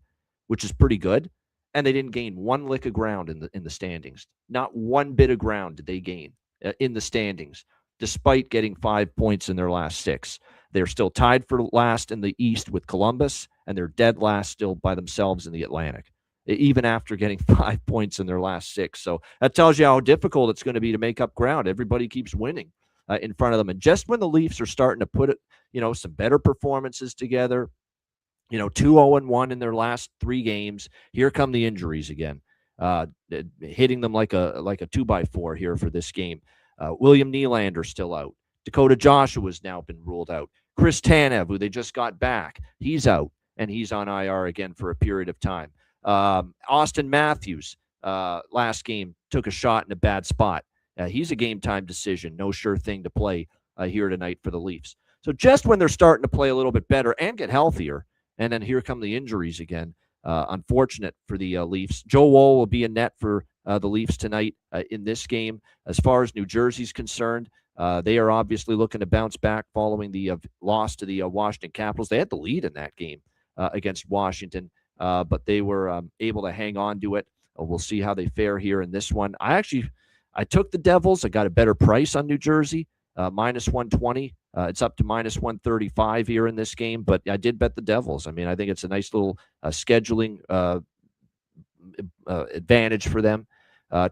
which is pretty good. And they didn't gain one lick of ground in the standings. Not one bit of ground did they gain in the standings, despite getting 5 points in their last 6. They're still tied for last in the East with Columbus, and they're dead last still by themselves in the Atlantic, even after getting 5 points in their last 6. So that tells you how difficult it's going to be to make up ground. Everybody keeps winning in front of them. And just when the Leafs are starting to put it, some better performances together, 2-0-1 in their last 3 games, here come the injuries again, hitting them like a 2x4 here for this game. William Nylander still out. Dakota Joshua's now been ruled out. Chris Tanev, who they just got back, he's out, and he's on IR again for a period of time. Austin Matthews, last game, took a shot in a bad spot. He's a game-time decision, no sure thing to play here tonight for the Leafs. So just when they're starting to play a little bit better and get healthier, and then here come the injuries again. Unfortunate for the Leafs. Joe Woll will be in net for the Leafs tonight in this game. As far as New Jersey's concerned, they are obviously looking to bounce back following the loss to the Washington Capitals. They had the lead in that game against Washington, but they were able to hang on to it. We'll see how they fare here in this one. I took the Devils. I got a better price on New Jersey, minus 120. It's up to minus 135 here in this game, but I did bet the Devils. I mean, I think it's a nice little scheduling advantage for them.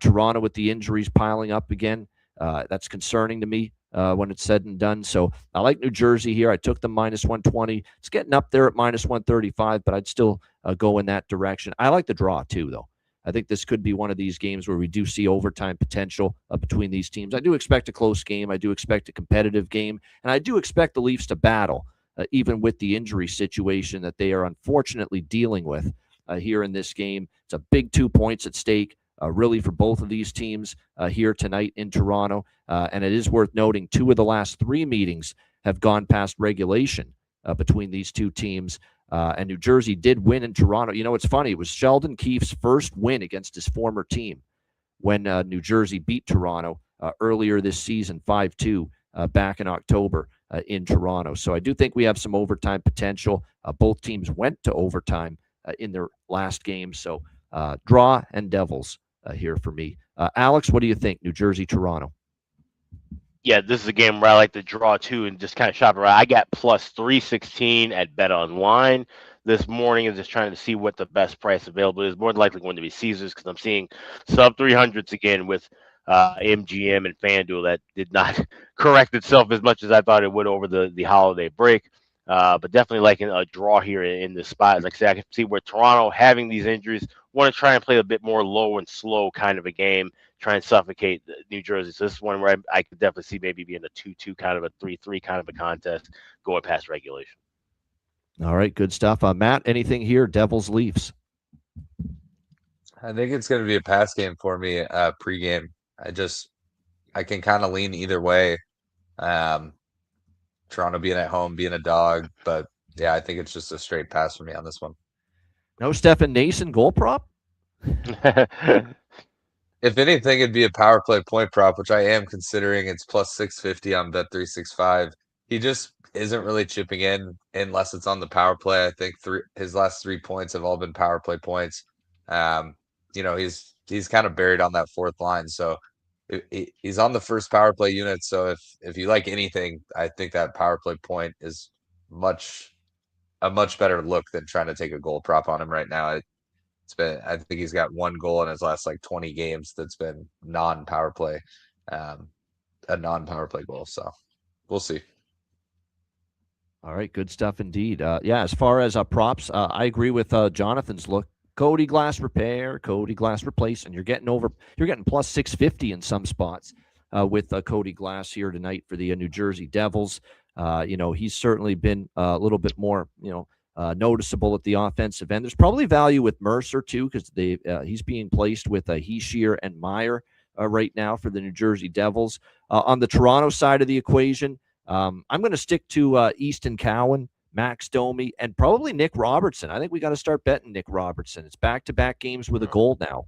Toronto with the injuries piling up again. That's concerning to me when it's said and done. So I like New Jersey here. I took them minus 120. It's getting up there at minus 135, but I'd still go in that direction. I like the draw too, though. I think this could be one of these games where we do see overtime potential between these teams. I do expect a close game. I do expect a competitive game. And I do expect the Leafs to battle, even with the injury situation that they are unfortunately dealing with here in this game. It's a big 2 points at stake, really, for both of these teams here tonight in Toronto. And it is worth noting 2 of the last 3 meetings have gone past regulation between these 2 teams. And New Jersey did win in Toronto. It's funny. It was Sheldon Keefe's first win against his former team when New Jersey beat Toronto earlier this season, 5-2, back in October in Toronto. So I do think we have some overtime potential. Both teams went to overtime in their last game. So draw and Devils here for me. Alex, what do you think? New Jersey, Toronto. Yeah, this is a game where I like to draw too and just kind of shop around. I got plus 316 at Bet Online this morning and just trying to see what the best price available is. More than likely going to be Caesars because I'm seeing sub 300s again with MGM and FanDuel. That did not correct itself as much as I thought it would over the holiday break. But definitely liking a draw here in this spot. Like I said, I can see where Toronto having these injuries want to try and play a bit more low and slow kind of a game, try and suffocate New Jersey. So this is one where I could definitely see maybe being a 2-2 kind of a 3-3 kind of a contest going past regulation. All right, good stuff. Matt, anything here? Devils, Leafs. I think it's going to be a pass game for me pregame. I can kind of lean either way. Toronto being at home, being a dog, but yeah, I think it's just a straight pass for me on this one. No Stefan Nason goal prop? If anything, it'd be a power play point prop, which I am considering. It's plus 650 on Bet365. He just isn't really chipping in unless it's on the power play. I think his last 3 points have all been power play points. He's kind of buried on that fourth line, so he's on the first power play unit. So if you like anything, I think that power play point is a much better look than trying to take a goal prop on him right now. I think he's got 1 goal in his last 20 games that's been non-power play, a non-power play goal. So we'll see. All right, good stuff indeed. As far as props, I agree with Jonathan's look. Cody Glass repair, Cody Glass replace, and you're getting plus 650 in some spots with Cody Glass here tonight for the New Jersey Devils. He's certainly been a little bit more, noticeable at the offensive end. There's probably value with Mercer too, because he's being placed with Heishier and Meyer right now for the New Jersey Devils. On the Toronto side of the equation, I'm going to stick to Easton Cowan, Max Domi, and probably Nick Robertson. I think we got to start betting Nick Robertson. It's back-to-back games with a goal now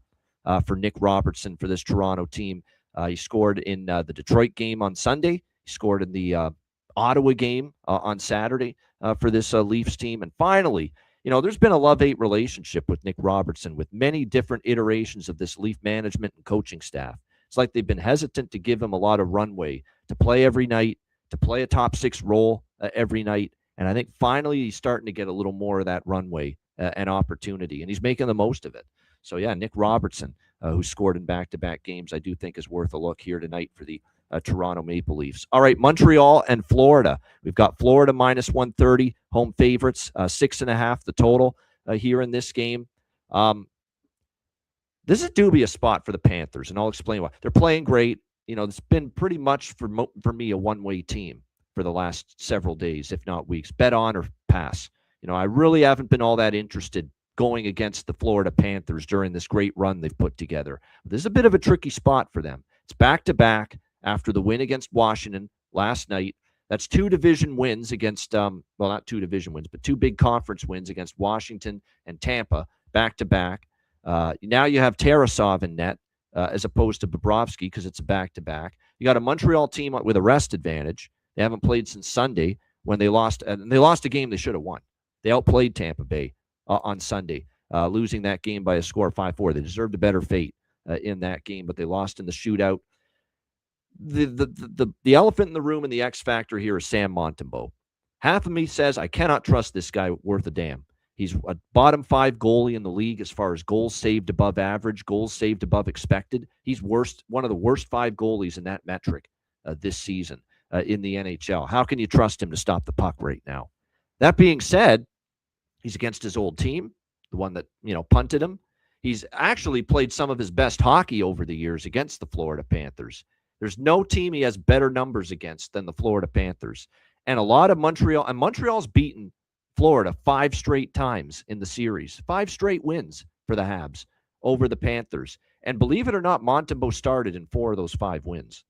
for Nick Robertson for this Toronto team. He scored in the Detroit game on Sunday. He scored in the Ottawa game on Saturday for this Leafs team. And finally, there's been a love-hate relationship with Nick Robertson with many different iterations of this Leaf management and coaching staff. It's like they've been hesitant to give him a lot of runway to play every night, to play a top 6 role every night. And I think finally he's starting to get a little more of that runway and opportunity, and he's making the most of it. So, yeah, Nick Robertson, who scored in back-to-back games, I do think is worth a look here tonight for the Toronto Maple Leafs. All right, Montreal and Florida. We've got Florida minus 130, home favorites, 6.5 the total here in this game. This is a dubious spot for the Panthers, and I'll explain why. They're playing great. It's been pretty much for me a one-way team for the last several days, if not weeks. Bet on or pass. I really haven't been all that interested going against the Florida Panthers during this great run they've put together. This is a bit of a tricky spot for them. It's back-to-back after the win against Washington last night. That's 2 division wins against, not 2 division wins, but 2 big conference wins against Washington and Tampa back-to-back. Now you have Tarasov in net as opposed to Bobrovsky because it's a back-to-back. You got a Montreal team with a rest advantage. They haven't played since Sunday when they lost, and they lost a game they should have won. They outplayed Tampa Bay on Sunday, losing that game by a score of 5-4. They deserved a better fate in that game, but they lost in the shootout. The elephant in the room and the X factor here is Sam Montembeault. Half of me says I cannot trust this guy worth a damn. He's a bottom 5 goalie in the league as far as goals saved above average, goals saved above expected. He's one of the worst 5 goalies in that metric this season in the NHL. How can you trust him to stop the puck right now? That being said, he's against his old team, the one that, punted him. He's actually played some of his best hockey over the years against the Florida Panthers. There's no team he has better numbers against than the Florida Panthers. And a lot of Montreal's beaten Florida 5 straight times in the series. 5 straight wins for the Habs over the Panthers. And believe it or not, Montembeault started in 4 of those 5 wins.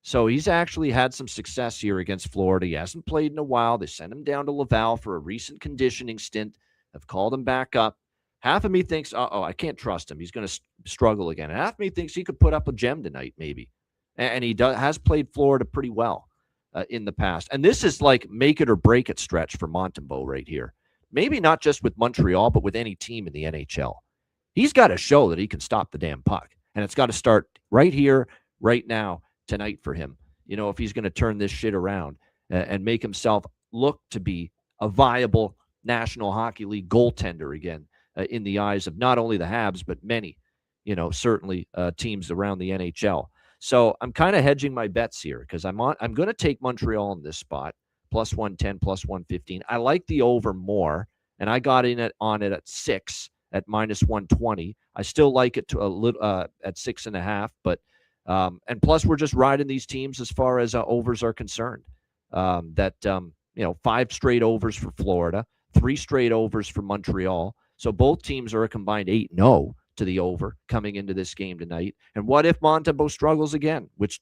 So he's actually had some success here against Florida. He hasn't played in a while. They sent him down to Laval for a recent conditioning stint. Have called him back up. Half of me thinks, I can't trust him. He's going to struggle again. And half of me thinks he could put up a gem tonight, maybe. And he has played Florida pretty well in the past. And this is like make it or break it stretch for Montembeault right here. Maybe not just with Montreal, but with any team in the NHL. He's got to show that he can stop the damn puck. And it's got to start right here, right now, tonight for him. If he's going to turn this shit around and make himself look to be a viable National Hockey League goaltender again in the eyes of not only the Habs, but many, certainly teams around the NHL. So I'm kind of hedging my bets here because I'm going to take Montreal in this spot, plus 110, plus 115. I like the over more, and I got on it at 6 at minus 120. I still like it to a little at 6.5, but and plus we're just riding these teams as far as overs are concerned. 5 straight overs for Florida, 3 straight overs for Montreal. So both teams are a combined 8-0 to the over coming into this game tonight. And what if Montembeault struggles again, which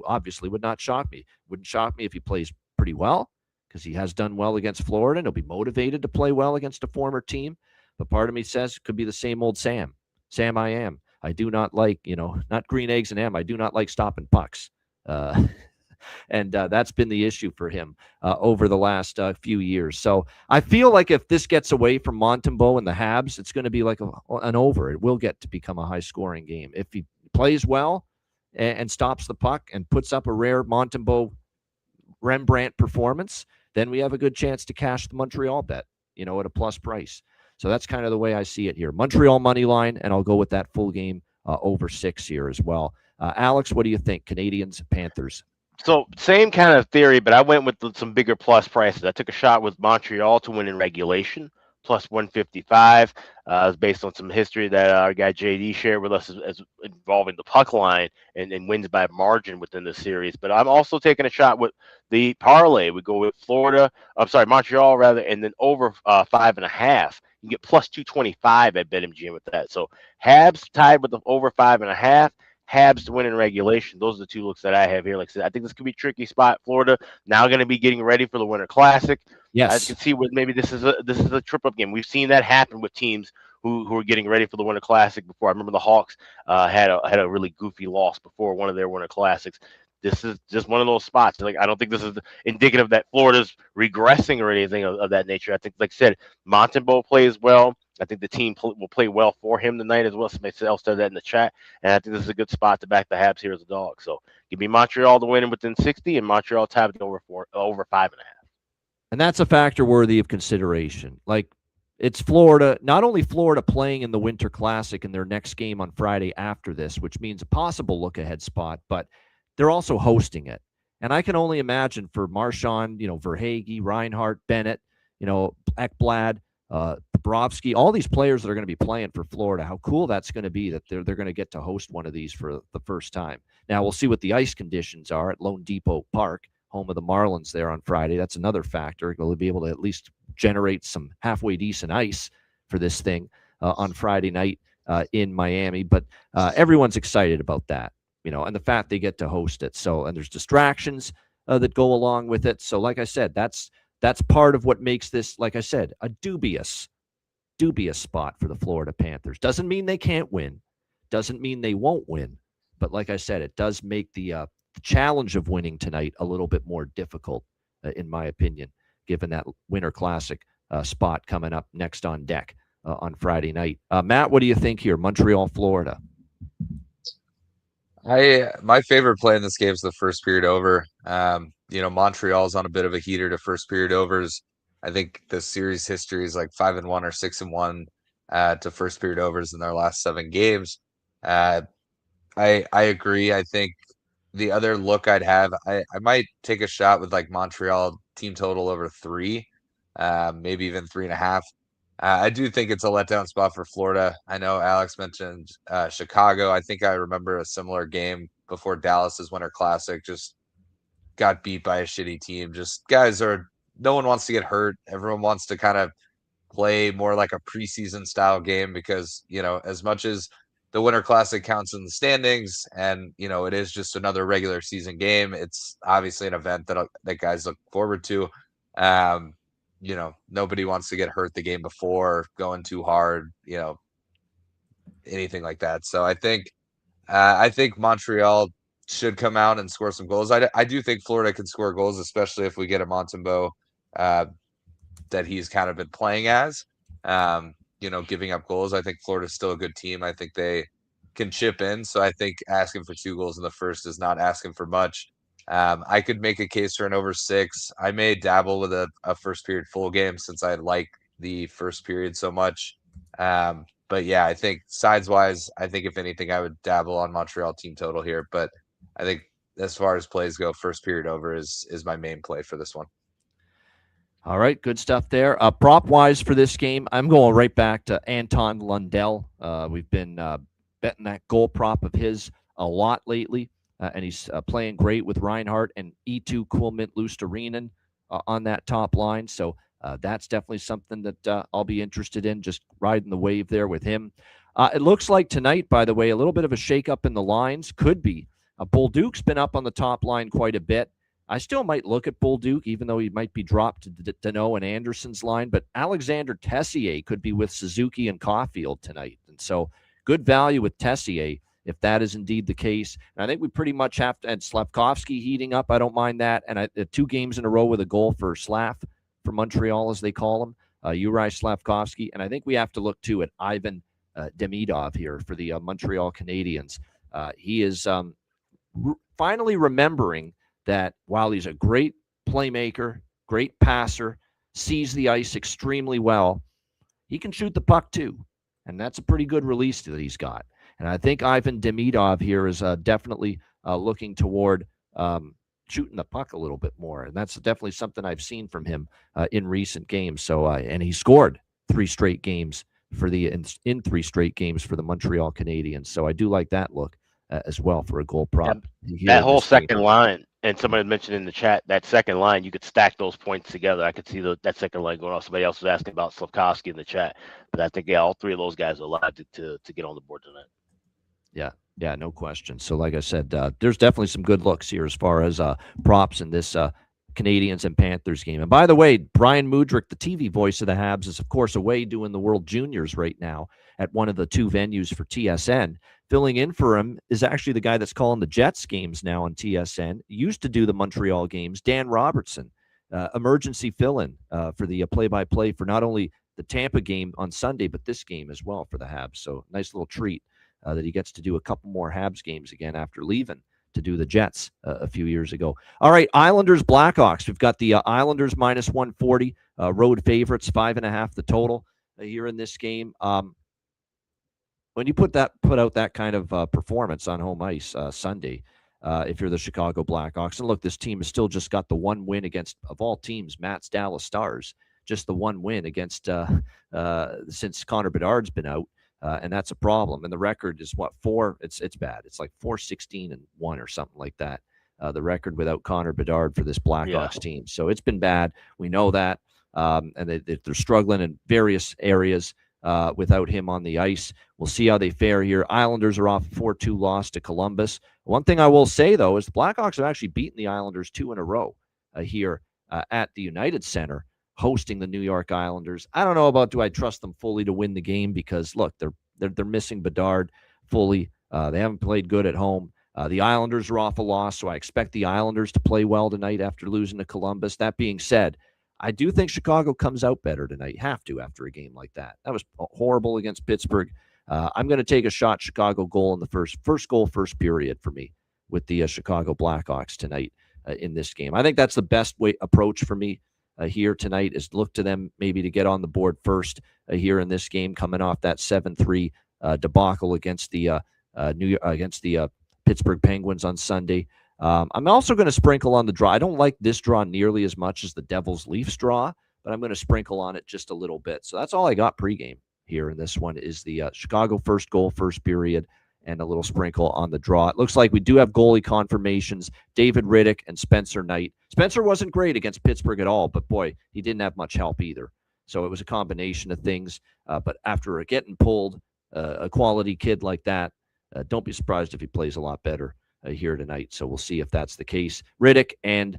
obviously would not shock me. Wouldn't shock me if he plays pretty well, because he has done well against Florida, and he'll be motivated to play well against a former team. But part of me says it could be the same old Sam I am. I do not like, not green eggs and ham. I do not like stopping pucks. And that's been the issue for him over the last few years. So I feel like if this gets away from Montembeault and the Habs, it's going to be like an over. It will get to become a high-scoring game. If he plays well and stops the puck and puts up a rare Montembeault Rembrandt performance, then we have a good chance to cash the Montreal bet, at a plus price. So that's kind of the way I see it here. Montreal money line, and I'll go with that full game over 6 here as well. Alex, what do you think? Canadiens, Panthers. So same kind of theory, but I went with some bigger plus prices. I took a shot with Montreal to win in regulation, plus 155. It's based on some history that our guy JD shared with us as involving the puck line and wins by margin within the series. But I'm also taking a shot with the parlay. We go with Montreal rather, and then over 5.5. You get plus 225 at BetMGM with that. So Habs tied with the over 5.5. Habs to win in regulation. Those are the two looks that I have here. Like I said, I think this could be a tricky spot. Florida now going to be getting ready for the Winter Classic. Yes, I can see what maybe this is a trip-up game. We've seen that happen with teams who are getting ready for the Winter Classic before. I remember the Hawks had a really goofy loss before one of their Winter Classics. This is just one of those spots. Like, I don't think this is indicative that Florida's regressing or anything of that nature. I think, like I said, Montembeault plays well. I think the team will play well for him tonight as well. Somebody else said that in the chat. And I think this is a good spot to back the Habs here as a dog. So give me Montreal to win within 60 and Montreal tied over 5.5. And that's a factor worthy of consideration. Like, it's Florida, not only Florida playing in the Winter Classic in their next game on Friday after this, which means a possible look-ahead spot, but they're also hosting it. And I can only imagine for Marchand, Verhaeghe, Reinhart, Bennett, Ekblad, Bobrovsky, all these players that are going to be playing for Florida, how cool that's going to be that they're going to get to host one of these for the first time. Now, we'll see what the ice conditions are at Lone Depot Park, home of the Marlins there on Friday. That's another factor. They'll be able to at least generate some halfway decent ice for this thing on Friday night in Miami. But everyone's excited about that, and the fact they get to host it. So, and there's distractions that go along with it. So, like I said, that's part of what makes this, like I said, a dubious spot for the Florida Panthers. Doesn't mean they can't win. Doesn't mean they won't win. But like I said, it does make the challenge of winning tonight a little bit more difficult, in my opinion, given that Winter Classic spot coming up next on deck on Friday night. Matt, what do you think here? Montreal, Florida. My favorite play in this game is the first period over. Montreal's on a bit of a heater to first period overs. I think the series history is like 5-1 or 6-1 to first period overs in their last 7 games. I agree. I think the other look I'd have, I might take a shot with like Montreal team total over 3, maybe even 3.5. I do think it's a letdown spot for Florida. I know Alex mentioned Chicago. I think I remember a similar game before Dallas's Winter Classic. Just got beat by a shitty team. Just no one wants to get hurt. Everyone wants to kind of play more like a preseason style game because, as much as the Winter Classic counts in the standings and, it is just another regular season game, it's obviously an event that guys look forward to. Nobody wants to get hurt the game before, going too hard, anything like that. So I think Montreal should come out and score some goals. I do think Florida can score goals, especially if we get a Montembeault that he's kind of been playing as, giving up goals. I think Florida's still a good team. I think they can chip in. So I think asking for 2 goals in the first is not asking for much. I could make a case for an over 6. I may dabble with a first period full game since I like the first period so much. But yeah, I think sides wise, I think if anything, I would dabble on Montreal team total here. But I think as far as plays go, first period over is my main play for this one. All right, good stuff there. Prop wise for this game, I'm going right back to Anton Lundell. We've been betting that goal prop of his a lot lately. And he's playing great with Reinhart and E2 Kuhlman Lusterinen on that top line. So that's definitely something that I'll be interested in, just riding the wave there with him. It looks like tonight, by the way, a little bit of a shakeup in the lines. Could be. Bolduc's been up on the top line quite a bit. I still might look at Bolduc, even though he might be dropped to Danault and Anderson's line. But Alexander Tessier could be with Suzuki and Caulfield tonight. And so good value with Tessier if that is indeed the case. And I think we pretty much have to, and Slavkovsky heating up, I don't mind that. And 2 games in a row with a goal for Slav, for Montreal, as they call him, Uri Slavkovsky. And I think we have to look, too, at Ivan Demidov here for the Montreal Canadiens. He is finally remembering that while he's a great playmaker, great passer, sees the ice extremely well, he can shoot the puck too. And that's a pretty good release that he's got. And I think Ivan Demidov here is definitely looking toward shooting the puck a little bit more. And that's definitely something I've seen from him in recent games. So, and he scored 3 straight games for in 3 straight games for the Montreal Canadiens. So I do like that look as well for a goal prop. That whole second line, and somebody mentioned in the chat, that second line, you could stack those points together. I could see that second line going off. Somebody else was asking about Slavkovsky in the chat. But I think, all 3 of those guys are allowed to get on the board tonight. Yeah, no question. So like I said, there's definitely some good looks here as far as props in this Canadiens and Panthers game. And by the way, Brian Mudryk, the TV voice of the Habs, is of course away doing the World Juniors right now at one of the 2 venues for TSN. Filling in for him is actually the guy that's calling the Jets games now on TSN. Used to do the Montreal games, Dan Robertson, emergency fill-in for the play-by-play for not only the Tampa game on Sunday, but this game as well for the Habs. So nice little treat that he gets to do a couple more Habs games again after leaving to do the Jets a few years ago. All right, Islanders, Blackhawks. We've got the Islanders minus 140, road favorites, 5.5 the total here in this game. When you put out that kind of performance on home ice Sunday, if you're the Chicago Blackhawks, and look, this team has still just got the 1 win against, of all teams, Matt's Dallas Stars, just the 1 win against since Connor Bedard's been out. And that's a problem. And the record is what, 4? It's bad. It's like 4-16-1 or something like that. The record without Connor Bedard for this Blackhawks team. So it's been bad. We know that. And they're struggling in various areas without him on the ice. We'll see how they fare here. Islanders are off 4-2 loss to Columbus. One thing I will say, though, is the Blackhawks have actually beaten the Islanders 2 in a row here at the United Center, hosting the New York Islanders. I don't know about do I trust them fully to win the game because, look, they're missing Bedard fully. They haven't played good at home. The Islanders are off a loss, so I expect the Islanders to play well tonight after losing to Columbus. That being said, I do think Chicago comes out better tonight. Have to after a game like that. That was horrible against Pittsburgh. I'm going to take a shot Chicago goal in the first goal, first period for me with the Chicago Blackhawks tonight in this game. I think that's the best approach for me here tonight is look to them maybe to get on the board first here in this game, coming off that 7-3 debacle against the Pittsburgh Penguins on Sunday. I'm also going to sprinkle on the draw. I don't like this draw nearly as much as the Devils Leafs draw, but I'm going to sprinkle on it just a little bit. So that's all I got pregame here in this one is the Chicago first goal, first period, and a little sprinkle on the draw. It looks like we do have goalie confirmations, David Riddick and Spencer Knight. Spencer wasn't great against Pittsburgh at all, but boy, he didn't have much help either. So it was a combination of things. But after getting pulled, a quality kid like that, don't be surprised if he plays a lot better here tonight. So we'll see if that's the case. Riddick and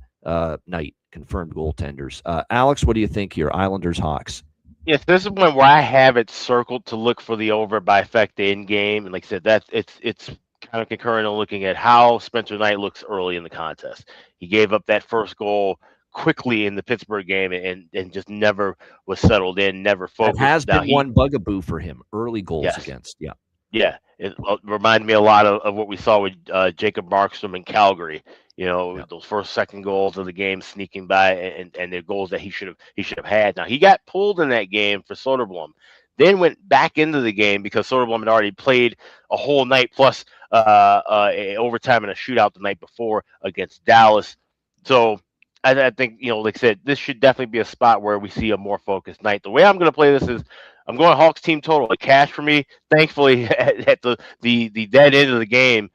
Knight, confirmed goaltenders. Alex, what do you think here? Islanders, Hawks. Yes, this is one where I have it circled to look for the over by effect in game, and like I said, it's kind of concurrent on looking at how Spencer Knight looks early in the contest. He gave up that first goal quickly in the Pittsburgh game, and just never was settled in, never focused. That has been one bugaboo for him. Early goals against, Yeah, it reminded me a lot of what we saw with Jacob Markstrom in Calgary. Those second goals of the game sneaking by, and the goals that he should have had. Now he got pulled in that game for Soderblom, then went back into the game because Soderblom had already played a whole night plus overtime and a shootout the night before against Dallas. So I think like I said, this should definitely be a spot where we see a more focused night. The way I'm going to play this is I'm going Hawks team total. A cash for me. Thankfully, at the dead end of the game.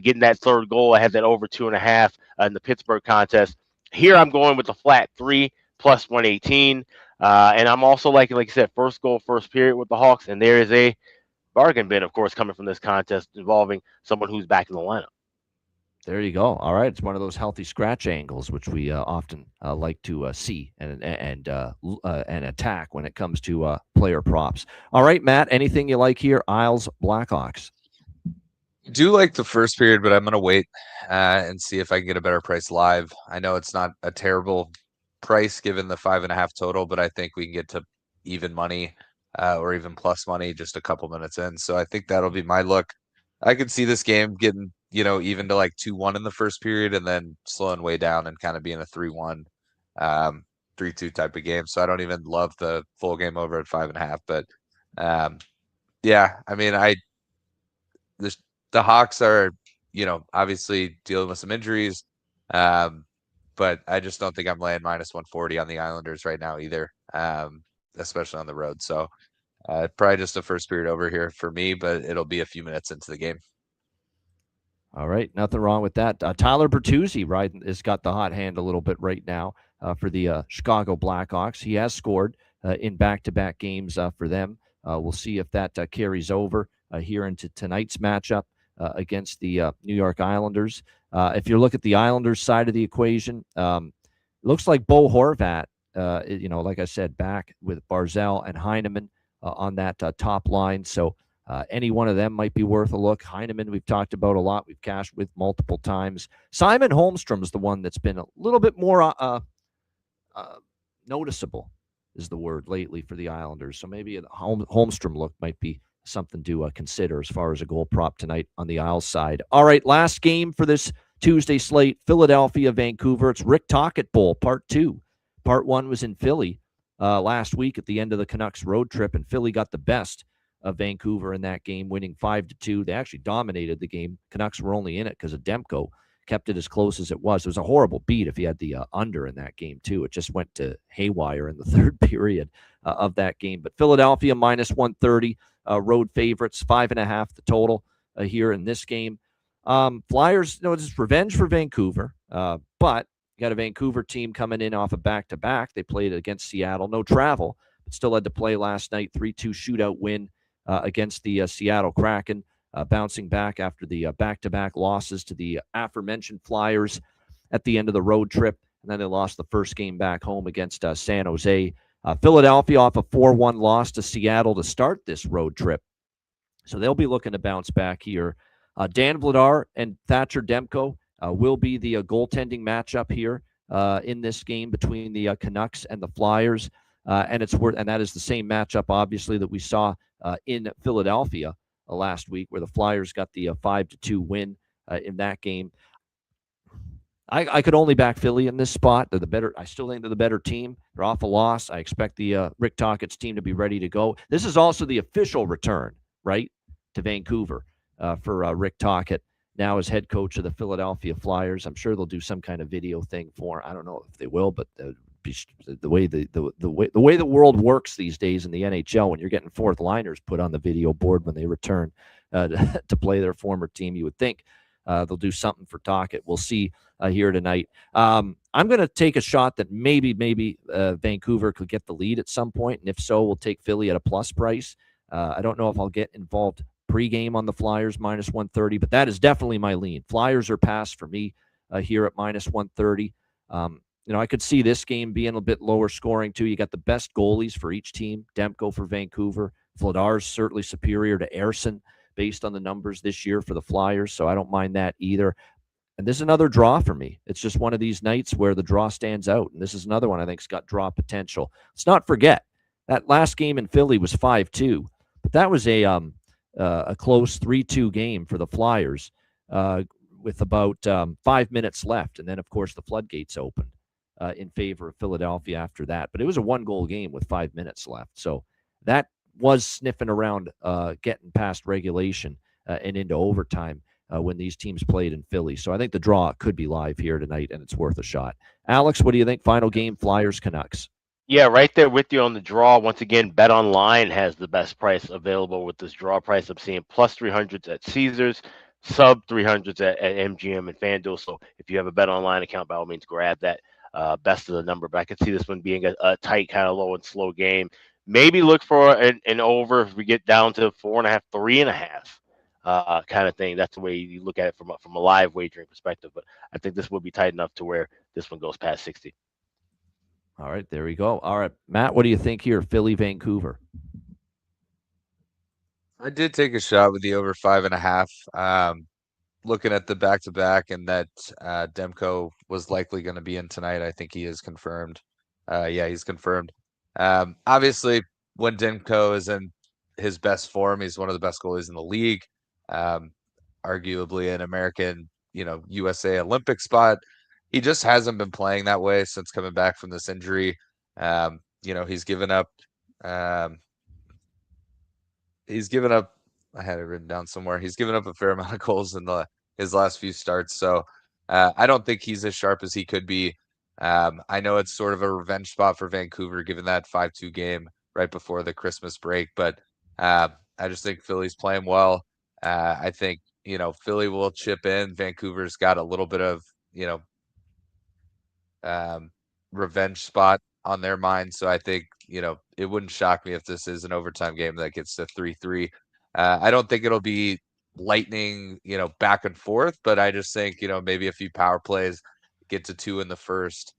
Getting that third goal, I had that over 2.5 in the Pittsburgh contest. Here I'm going with the flat 3 plus 118. And I'm also liking, like I said, first goal, first period with the Hawks. And there is a bargain bin, of course, coming from this contest involving someone who's back in the lineup. There you go. All right, it's one of those healthy scratch angles which we often like to see and attack when it comes to player props. All right, Matt, anything you like here? Isles Blackhawks. Do like the first period, but I'm going to wait and see if I can get a better price live. I know it's not a terrible price given the 5.5 total, but I think we can get to even money or even plus money just a couple minutes in. So I think that'll be my look. I could see this game getting, even to like 2-1 in the first period and then slowing way down and kind of being a 3-1, 3-2 type of game. So I don't even love the full game over at 5.5, but yeah, I mean, the Hawks are, obviously dealing with some injuries, but I just don't think I'm laying minus 140 on the Islanders right now either, especially on the road. So probably just a first period over here for me, but it'll be a few minutes into the game. All right, nothing wrong with that. Tyler Bertuzzi, right, has got the hot hand a little bit right now for the Chicago Blackhawks. He has scored in back-to-back games for them. We'll see if that carries over here into tonight's matchup against the New York Islanders. If you look at the Islanders side of the equation, looks like Bo Horvat, like I said, back with Barzal and Heineman on that top line. So any one of them might be worth a look. Heineman, we've talked about a lot. We've cashed with multiple times. Simon Holmstrom is the one that's been a little bit more noticeable, is the word lately for the Islanders. So maybe a Holmstrom look might be something to consider as far as a goal prop tonight on the Isles side. All right, last game for this Tuesday slate, Philadelphia, Vancouver. It's Rick Tocchet Bowl, Part 2. Part 1 was in Philly last week at the end of the Canucks road trip, and Philly got the best of Vancouver in that game, winning 5-2. They actually dominated the game. Canucks were only in it because of Demko. Kept it as close as it was. It was a horrible beat if he had the under in that game, too. It just went to haywire in the third period of that game. But Philadelphia minus 130, road favorites, 5.5 the total here in this game. Flyers, it's revenge for Vancouver, but you got a Vancouver team coming in off a back-to-back. They played against Seattle. No travel, but still had to play last night. 3-2 shootout win against the Seattle Kraken. Bouncing back after the back-to-back losses to the aforementioned Flyers at the end of the road trip. And then they lost the first game back home against San Jose. Philadelphia off a 4-1 loss to Seattle to start this road trip. So they'll be looking to bounce back here. Dan Vladar and Thatcher Demko will be the goaltending matchup here in this game between the Canucks and the Flyers. And that is the same matchup, obviously, that we saw in Philadelphia last week, where the Flyers got the 5-2 win in that game. I could only back Philly in this spot. They're the better. I still think they're the better team. They're off a loss. I expect the Rick Tocchet's team to be ready to go. This is also the official return, right, to Vancouver for Rick Tocchet now as head coach of the Philadelphia Flyers. I'm sure they'll do some kind of video thing for him. I don't know if they will, but the way the world works these days in the NHL, when you're getting fourth liners put on the video board when they return to play their former team, you would think they'll do something for Tocchet. We'll see here tonight. I'm going to take a shot that maybe Vancouver could get the lead at some point, and if so, we'll take Philly at a plus price. I don't know if I'll get involved pregame on the Flyers minus 130, but that is definitely my lean. Flyers are past for me here at minus 130. I could see this game being a bit lower scoring, too. You got the best goalies for each team. Demko for Vancouver. Vladar's certainly superior to Ersson based on the numbers this year for the Flyers, so I don't mind that either. And this is another draw for me. It's just one of these nights where the draw stands out, and this is another one I think's got draw potential. Let's not forget, that last game in Philly was 5-2, but that was a close 3-2 game for the Flyers with about 5 minutes left, and then, of course, the floodgates opened in favor of Philadelphia after that. But it was a one-goal game with 5 minutes left. So that was sniffing around getting past regulation and into overtime when these teams played in Philly. So I think the draw could be live here tonight, and it's worth a shot. Alex, what do you think? Final game, Flyers-Canucks. Yeah, right there with you on the draw. Once again, BetOnline has the best price available with this draw price. I'm seeing plus 300s at Caesars, sub 300s at MGM and FanDuel. So if you have a BetOnline account, by all means, grab that. Best of the number, but I could see this one being a tight, kind of low and slow game. maybe look for an over if we get down to 4.5, 3.5, kind of thing. That's the way you look at it from a live wagering perspective. But I think this will be tight enough to where this one goes past 60. All right, there we go. All right, Matt, what do you think here? Philly, Vancouver. I did take a shot with the over 5.5. Looking at the back-to-back and that Demko was likely going to be in tonight. I think he is confirmed. Yeah, he's confirmed. Obviously, when Demko is in his best form, he's one of the best goalies in the league. Arguably an American, USA Olympic spot. He just hasn't been playing that way since coming back from this injury. He's given up. He's given up. I had it written down somewhere. He's given up a fair amount of goals in his last few starts. So I don't think he's as sharp as he could be. I know it's sort of a revenge spot for Vancouver, given that 5-2 game right before the Christmas break. But I just think Philly's playing well. I think, Philly will chip in. Vancouver's got a little bit of, revenge spot on their mind. So I think, it wouldn't shock me if this is an overtime game that gets to 3-3. I don't think it'll be lightning, back and forth, but I just think, maybe a few power plays, get to 2 in the first,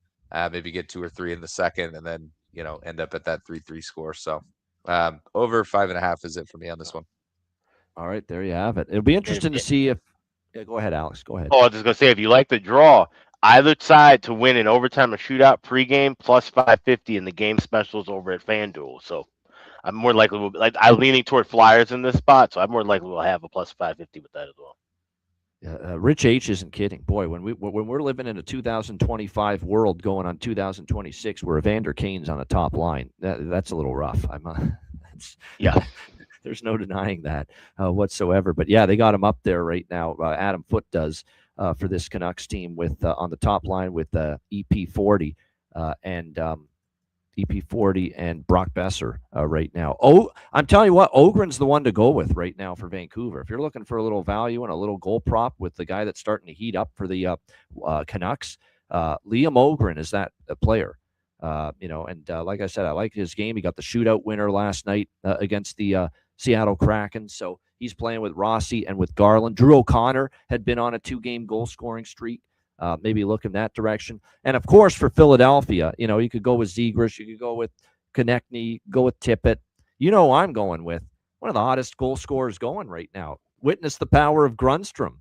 maybe get 2 or 3 in the second, and then, end up at that 3-3 score. So over 5.5 is it for me on this one. All right, there you have it. It'll be interesting to see if. Yeah, go ahead, Alex. Go ahead. Oh, I was just gonna say, if you like the draw, either side to win in overtime or shootout pregame plus 550, and the game specials over at FanDuel. So I'm more likely I'm leaning toward Flyers in this spot, so I'm more likely we'll have a plus 550 with that as well. Rich H isn't kidding. Boy, when we're living in a 2025 world going on 2026, where Evander Kane's on the top line, that's a little rough. Yeah. There's no denying that whatsoever. But yeah, they got him up there right now. Adam Foote does for this Canucks team with on the top line with EP40 and EP40 and Brock Besser right now. Oh, I'm telling you what, Ogren's the one to go with right now for Vancouver. If you're looking for a little value and a little goal prop with the guy that's starting to heat up for the Canucks, Liam Ogren is that player. Like I said, I like his game. He got the shootout winner last night against the Seattle Kraken. So he's playing with Rossi and with Garland. Drew O'Connor had been on a 2-game goal-scoring streak. Maybe look in that direction. And, of course, for Philadelphia, you could go with Zegras. You could go with Konechny, go with Tippett. I'm going with one of the hottest goal scorers going right now. Witness the power of Grundstrom.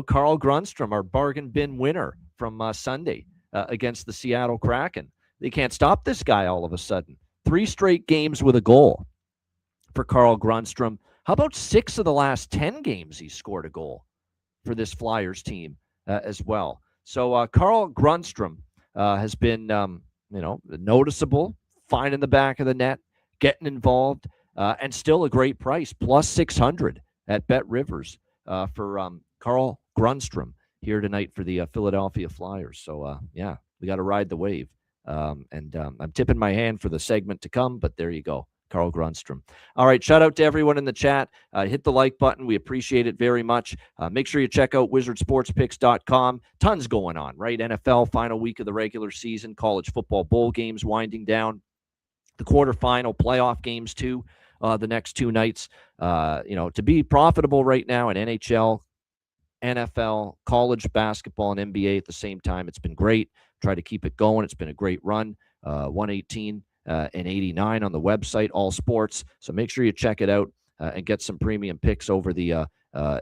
Carl Grundstrom, our bargain bin winner from Sunday against the Seattle Kraken. They can't stop this guy all of a sudden. 3 straight games with a goal for Carl Grundstrom. How about 6 of the last 10 games he scored a goal for this Flyers team as well? So Carl Grundstrom has been, noticeable, finding the back of the net, getting involved, and still a great price, plus 600 at Bet Rivers for Carl Grundstrom here tonight for the Philadelphia Flyers. So, we got to ride the wave. I'm tipping my hand for the segment to come, but there you go. Carl Grundstrom. All right, shout out to everyone in the chat. Hit the like button. We appreciate it very much. Make sure you check out wizardsportspicks.com. Tons going on, right? NFL, final week of the regular season, college football bowl games winding down, the quarterfinal playoff games too, the next 2 nights. To be profitable right now in NHL, NFL, college basketball, and NBA at the same time, it's been great. Try to keep it going. It's been a great run. 118 and 89 on the website, all sports. So make sure you check it out and get some premium picks over the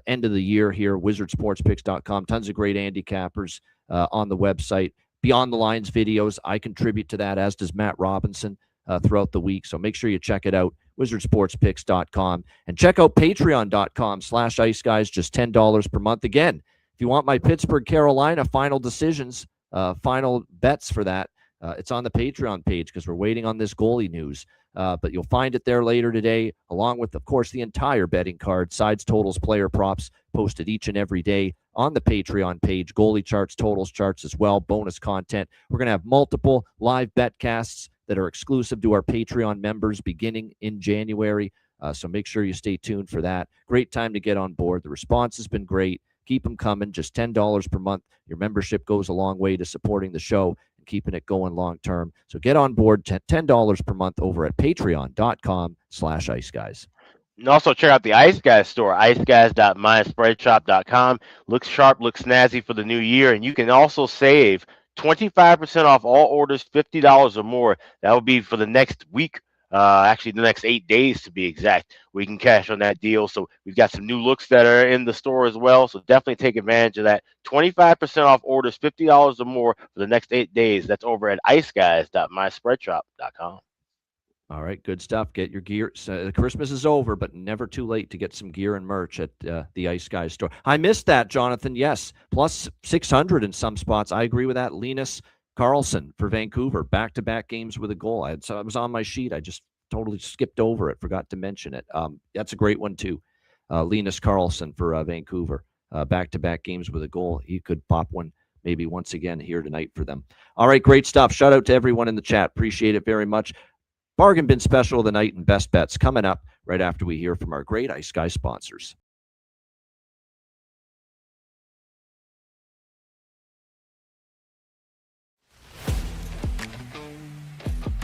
end of the year here, wizardsportspicks.com. Tons of great handicappers on the website. Beyond the Lines videos, I contribute to that, as does Matt Robinson throughout the week. So make sure you check it out, wizardsportspicks.com. And check out patreon.com/iceguys, just $10 per month. Again, if you want my Pittsburgh, Carolina final decisions, final bets for that, it's on the Patreon page because we're waiting on this goalie news. But you'll find it there later today, along with, of course, the entire betting card, sides, totals, player props, posted each and every day on the Patreon page, goalie charts, totals charts as well, bonus content. We're going to have multiple live betcasts that are exclusive to our Patreon members beginning in January. So make sure you stay tuned for that. Great time to get on board. The response has been great. Keep them coming. Just $10 per month. Your membership goes a long way to supporting the show and keeping it going long term. So get on board, $10 per month over at patreon.com/iceguys. And also check out the Ice Guys store, iceguys.myspreadshop.com. Looks sharp, looks snazzy for the new year, and you can also save 25% off all orders $50 or more. That will be for the next week, actually the next 8 days to be exact. We can cash on that deal. So we've got some new looks that are in the store as well. So definitely take advantage of that. 25% off orders $50 or more for the next 8 days. That's over at iceguys.myspreadshop.com. All right, good stuff. Get your gear. Christmas is over, but never too late to get some gear and merch at the Ice Guys store. I missed that, Jonathan. Yes, plus 600 in some spots. I agree with that. Linus Karlsson for Vancouver, back-to-back games with a goal. I was on my sheet. I just totally skipped over it, forgot to mention it. That's a great one, too. Linus Karlsson for Vancouver, back-to-back games with a goal. He could pop one maybe once again here tonight for them. All right, great stuff. Shout out to everyone in the chat. Appreciate it very much. Bargain bin special of the night and best bets coming up right after we hear from our great Ice Guy sponsors.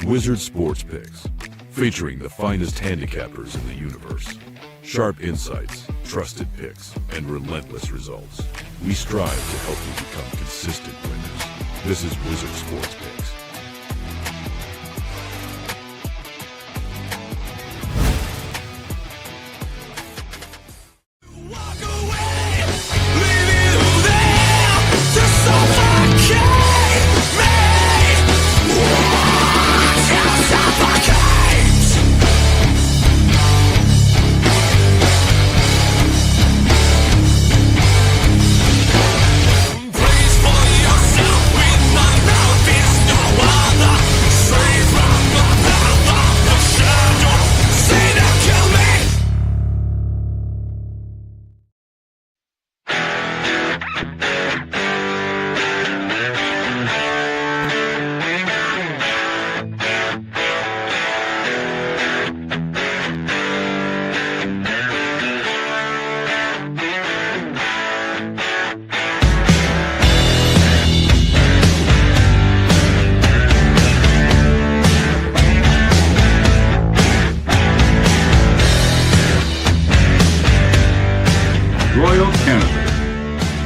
Wizard Sports Picks, featuring the finest handicappers in the universe. Sharp insights, trusted picks, and relentless results. We strive to help you become consistent winners. This is Wizard Sports Picks.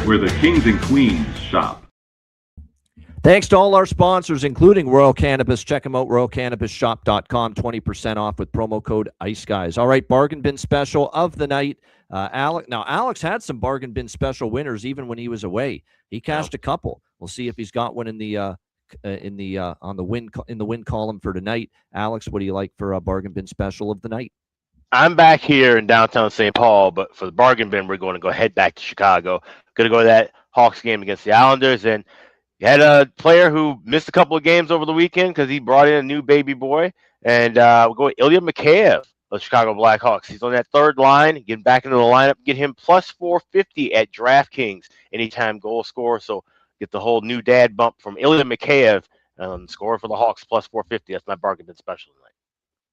Where the kings and queens shop. Thanks to all our sponsors, including Royal Cannabis. Check them out, royalcannabisshop.com, 20% off with promo code ICEGUYS. All right, bargain bin special of the night. Alex had some bargain bin special winners even when he was away. He cashed a couple. We'll see if he's got one in the win column for tonight. Alex, what do you like for a bargain bin special of the night? I'm back here in downtown St. Paul, but for the bargain bin, we're going to head back to Chicago. Going to go to that Hawks game against the Islanders. And you had a player who missed a couple of games over the weekend because he brought in a new baby boy. And we'll go with Ilya Mikheyev of the Chicago Blackhawks. He's on that third line, getting back into the lineup, get him plus 450 at DraftKings, anytime goal scorer. So get the whole new dad bump from Ilya Mikheyev, scorer for the Hawks, plus 450. That's my bargain bin special tonight.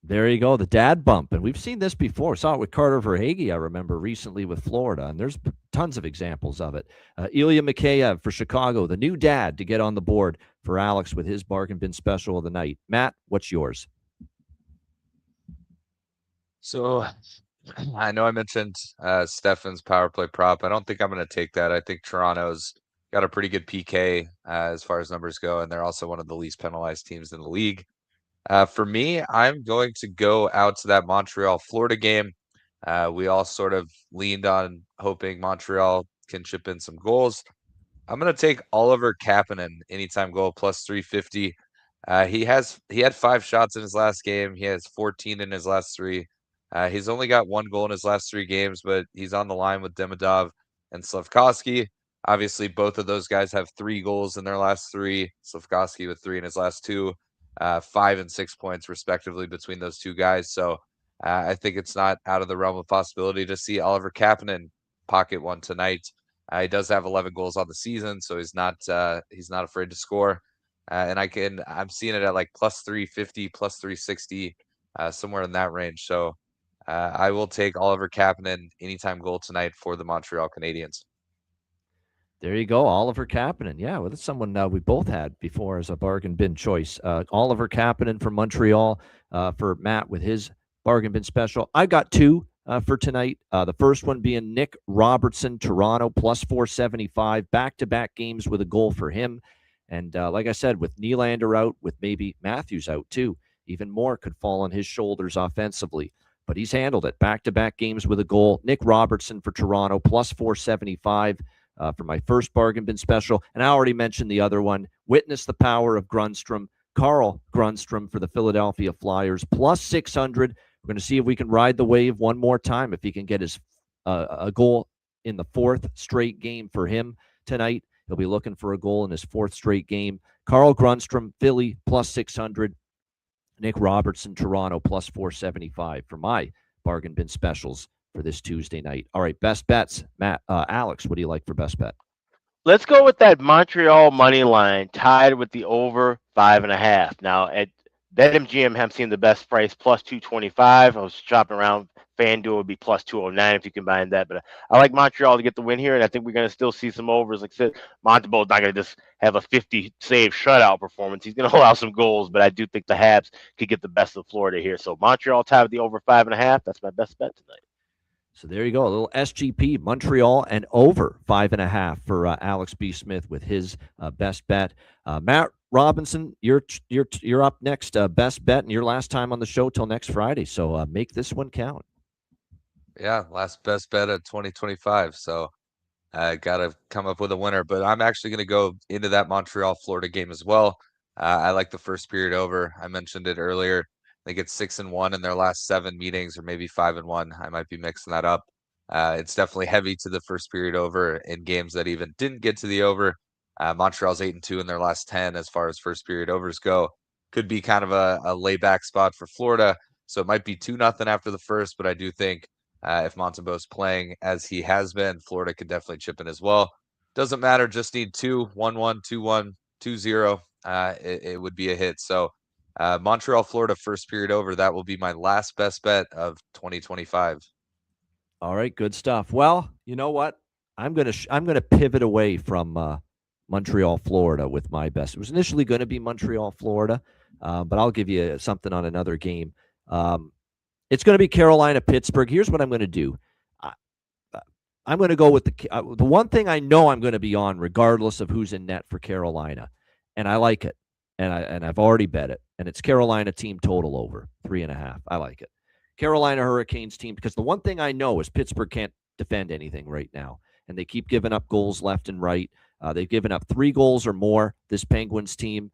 There you go, the dad bump. And we've seen this before. Saw it with Carter Verhaeghe, I remember, recently with Florida. And there's tons of examples of it. Ilya Mikheyev for Chicago, the new dad to get on the board for Alex with his bargain bin special of the night. Matt, what's yours? So I know I mentioned Stefan's power play prop. I don't think I'm going to take that. I think Toronto's got a pretty good PK as far as numbers go, and they're also one of the least penalized teams in the league. For me, I'm going to go out to that Montreal-Florida game. We all sort of leaned on hoping Montreal can chip in some goals. I'm going to take Oliver Kapanen, anytime goal, plus 350. He had 5 shots in his last game. He has 14 in his last 3. He's only got 1 goal in his last 3 games, but he's on the line with Demidov and Slafkovsky. Obviously, both of those guys have 3 goals in their last 3. Slafkovsky with 3 in his last 2. 5 and 6 points respectively between those two guys. So I think it's not out of the realm of possibility to see Oliver Kapanen pocket one tonight. He does have 11 goals on the season, so he's not afraid to score. And I'm seeing it at like plus 350, plus 360, somewhere in that range. So I will take Oliver Kapanen anytime goal tonight for the Montreal Canadiens. There you go, Oliver Kapanen. Yeah, well, that's someone we both had before as a bargain bin choice. Oliver Kapanen from Montreal for Matt with his bargain bin special. I got two for tonight. The first one being Nick Robertson, Toronto, plus 475. Back-to-back games with a goal for him. And like I said, with Nylander out, with maybe Matthews out too, even more could fall on his shoulders offensively. But he's handled it. Back-to-back games with a goal. Nick Robertson for Toronto, plus 475. For my first bargain bin special. And I already mentioned the other one. Witness the power of Grundstrom. Carl Grundstrom for the Philadelphia Flyers, plus 600. We're going to see if we can ride the wave one more time, if he can get his a goal in the fourth straight game for him tonight. He'll be looking for a goal in his fourth straight game. Carl Grundstrom, Philly, plus 600. Nick Robertson, Toronto, plus 475 for my bargain bin specials for this Tuesday night. All right, best bets. Matt, Alex, what do you like for best bet? Let's go with that Montreal money line tied with the over 5.5. Now at BetMGM, I'm seeing the best price plus 225. I was shopping around. FanDuel would be plus 209 if you combine that. But I like Montreal to get the win here, and I think we're going to still see some overs. Like I said, Montembeau's not going to just have a 50-save shutout performance. He's going to allow some goals, but I do think the Habs could get the best of Florida here. So Montreal tied with the over 5.5. That's my best bet tonight. So there you go, a little SGP, Montreal, and over 5.5 for Alex B. Smith with his best bet. Matt Robinson, you're up next, best bet, and your last time on the show till next Friday. So make this one count. Yeah, last best bet of 2025. So I got to come up with a winner. But I'm actually going to go into that Montreal-Florida game as well. I like the first period over. I mentioned it earlier. I think it's 6-1 in their last 7 meetings, or maybe 5-1. I might be mixing that up. It's definitely heavy to the first period over in games that even didn't get to the over. Montreal's 8-2 in their last 10 as far as first period overs go. Could be kind of a layback spot for Florida. So it might be 2-0 after the first, but I do think if Montembeau's playing as he has been, Florida could definitely chip in as well. Doesn't matter, just need 2, 1-1, 2-1, 2-0. It would be a hit. So Montreal, Florida, first period over. That will be my last best bet of 2025. All right, good stuff. Well, you know what? I'm gonna pivot away from Montreal, Florida with my best. It was initially going to be Montreal, Florida, but I'll give you something on another game. It's going to be Carolina, Pittsburgh. Here's what I'm going to do. I'm going to go with the one thing I know I'm going to be on, regardless of who's in net for Carolina, and I like it, and I've already bet it, and it's Carolina team total over 3.5. I like it. Carolina Hurricanes team, because the one thing I know is Pittsburgh can't defend anything right now, and they keep giving up goals left and right. They've given up 3 goals or more, this Penguins team,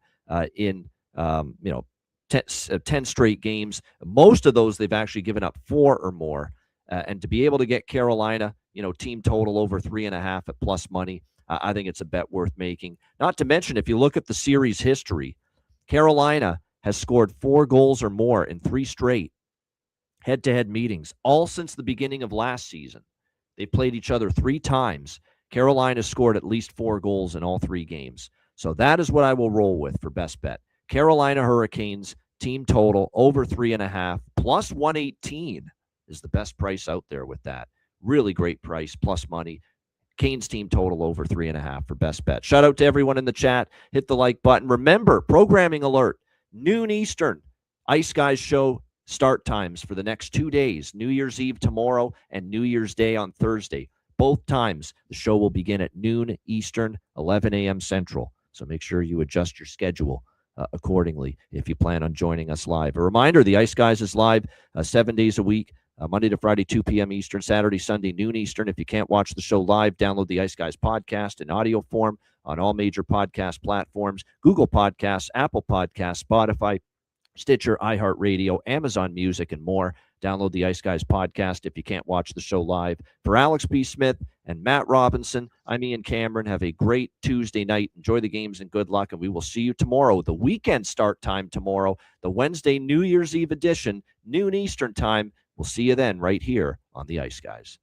in 10 straight games. Most of those they've actually given up 4 or more. And to be able to get Carolina, team total over 3.5 at plus money, I think it's a bet worth making. Not to mention, if you look at the series history, Carolina has scored 4 goals or more in 3 straight head-to-head meetings, all since the beginning of last season. They played each other 3 times. Carolina scored at least 4 goals in all 3 games. So that is what I will roll with for best bet. Carolina Hurricanes team total over 3.5 plus 118 is the best price out there with that. Really great price, plus money. Canes team total over 3.5 for best bet. Shout out to everyone in the chat. Hit the like button. Remember, programming alert, noon Eastern, Ice Guys show start times for the next 2 days, New Year's Eve tomorrow and New Year's Day on Thursday. Both times, the show will begin at noon Eastern, 11 a.m. Central. So make sure you adjust your schedule accordingly if you plan on joining us live. A reminder, the Ice Guys is live 7 days a week, Monday to Friday, 2 p.m. Eastern, Saturday, Sunday, noon Eastern. If you can't watch the show live, download the Ice Guys podcast in audio form on all major podcast platforms, Google Podcasts, Apple Podcasts, Spotify, Stitcher, iHeartRadio, Amazon Music, and more. Download the Ice Guys podcast if you can't watch the show live. For Alex B. Smith and Matt Robinson, I'm Ian Cameron. Have a great Tuesday night. Enjoy the games and good luck, and we will see you tomorrow. The weekend start time tomorrow, the Wednesday New Year's Eve edition, noon Eastern time. We'll see you then right here on the Ice Guys.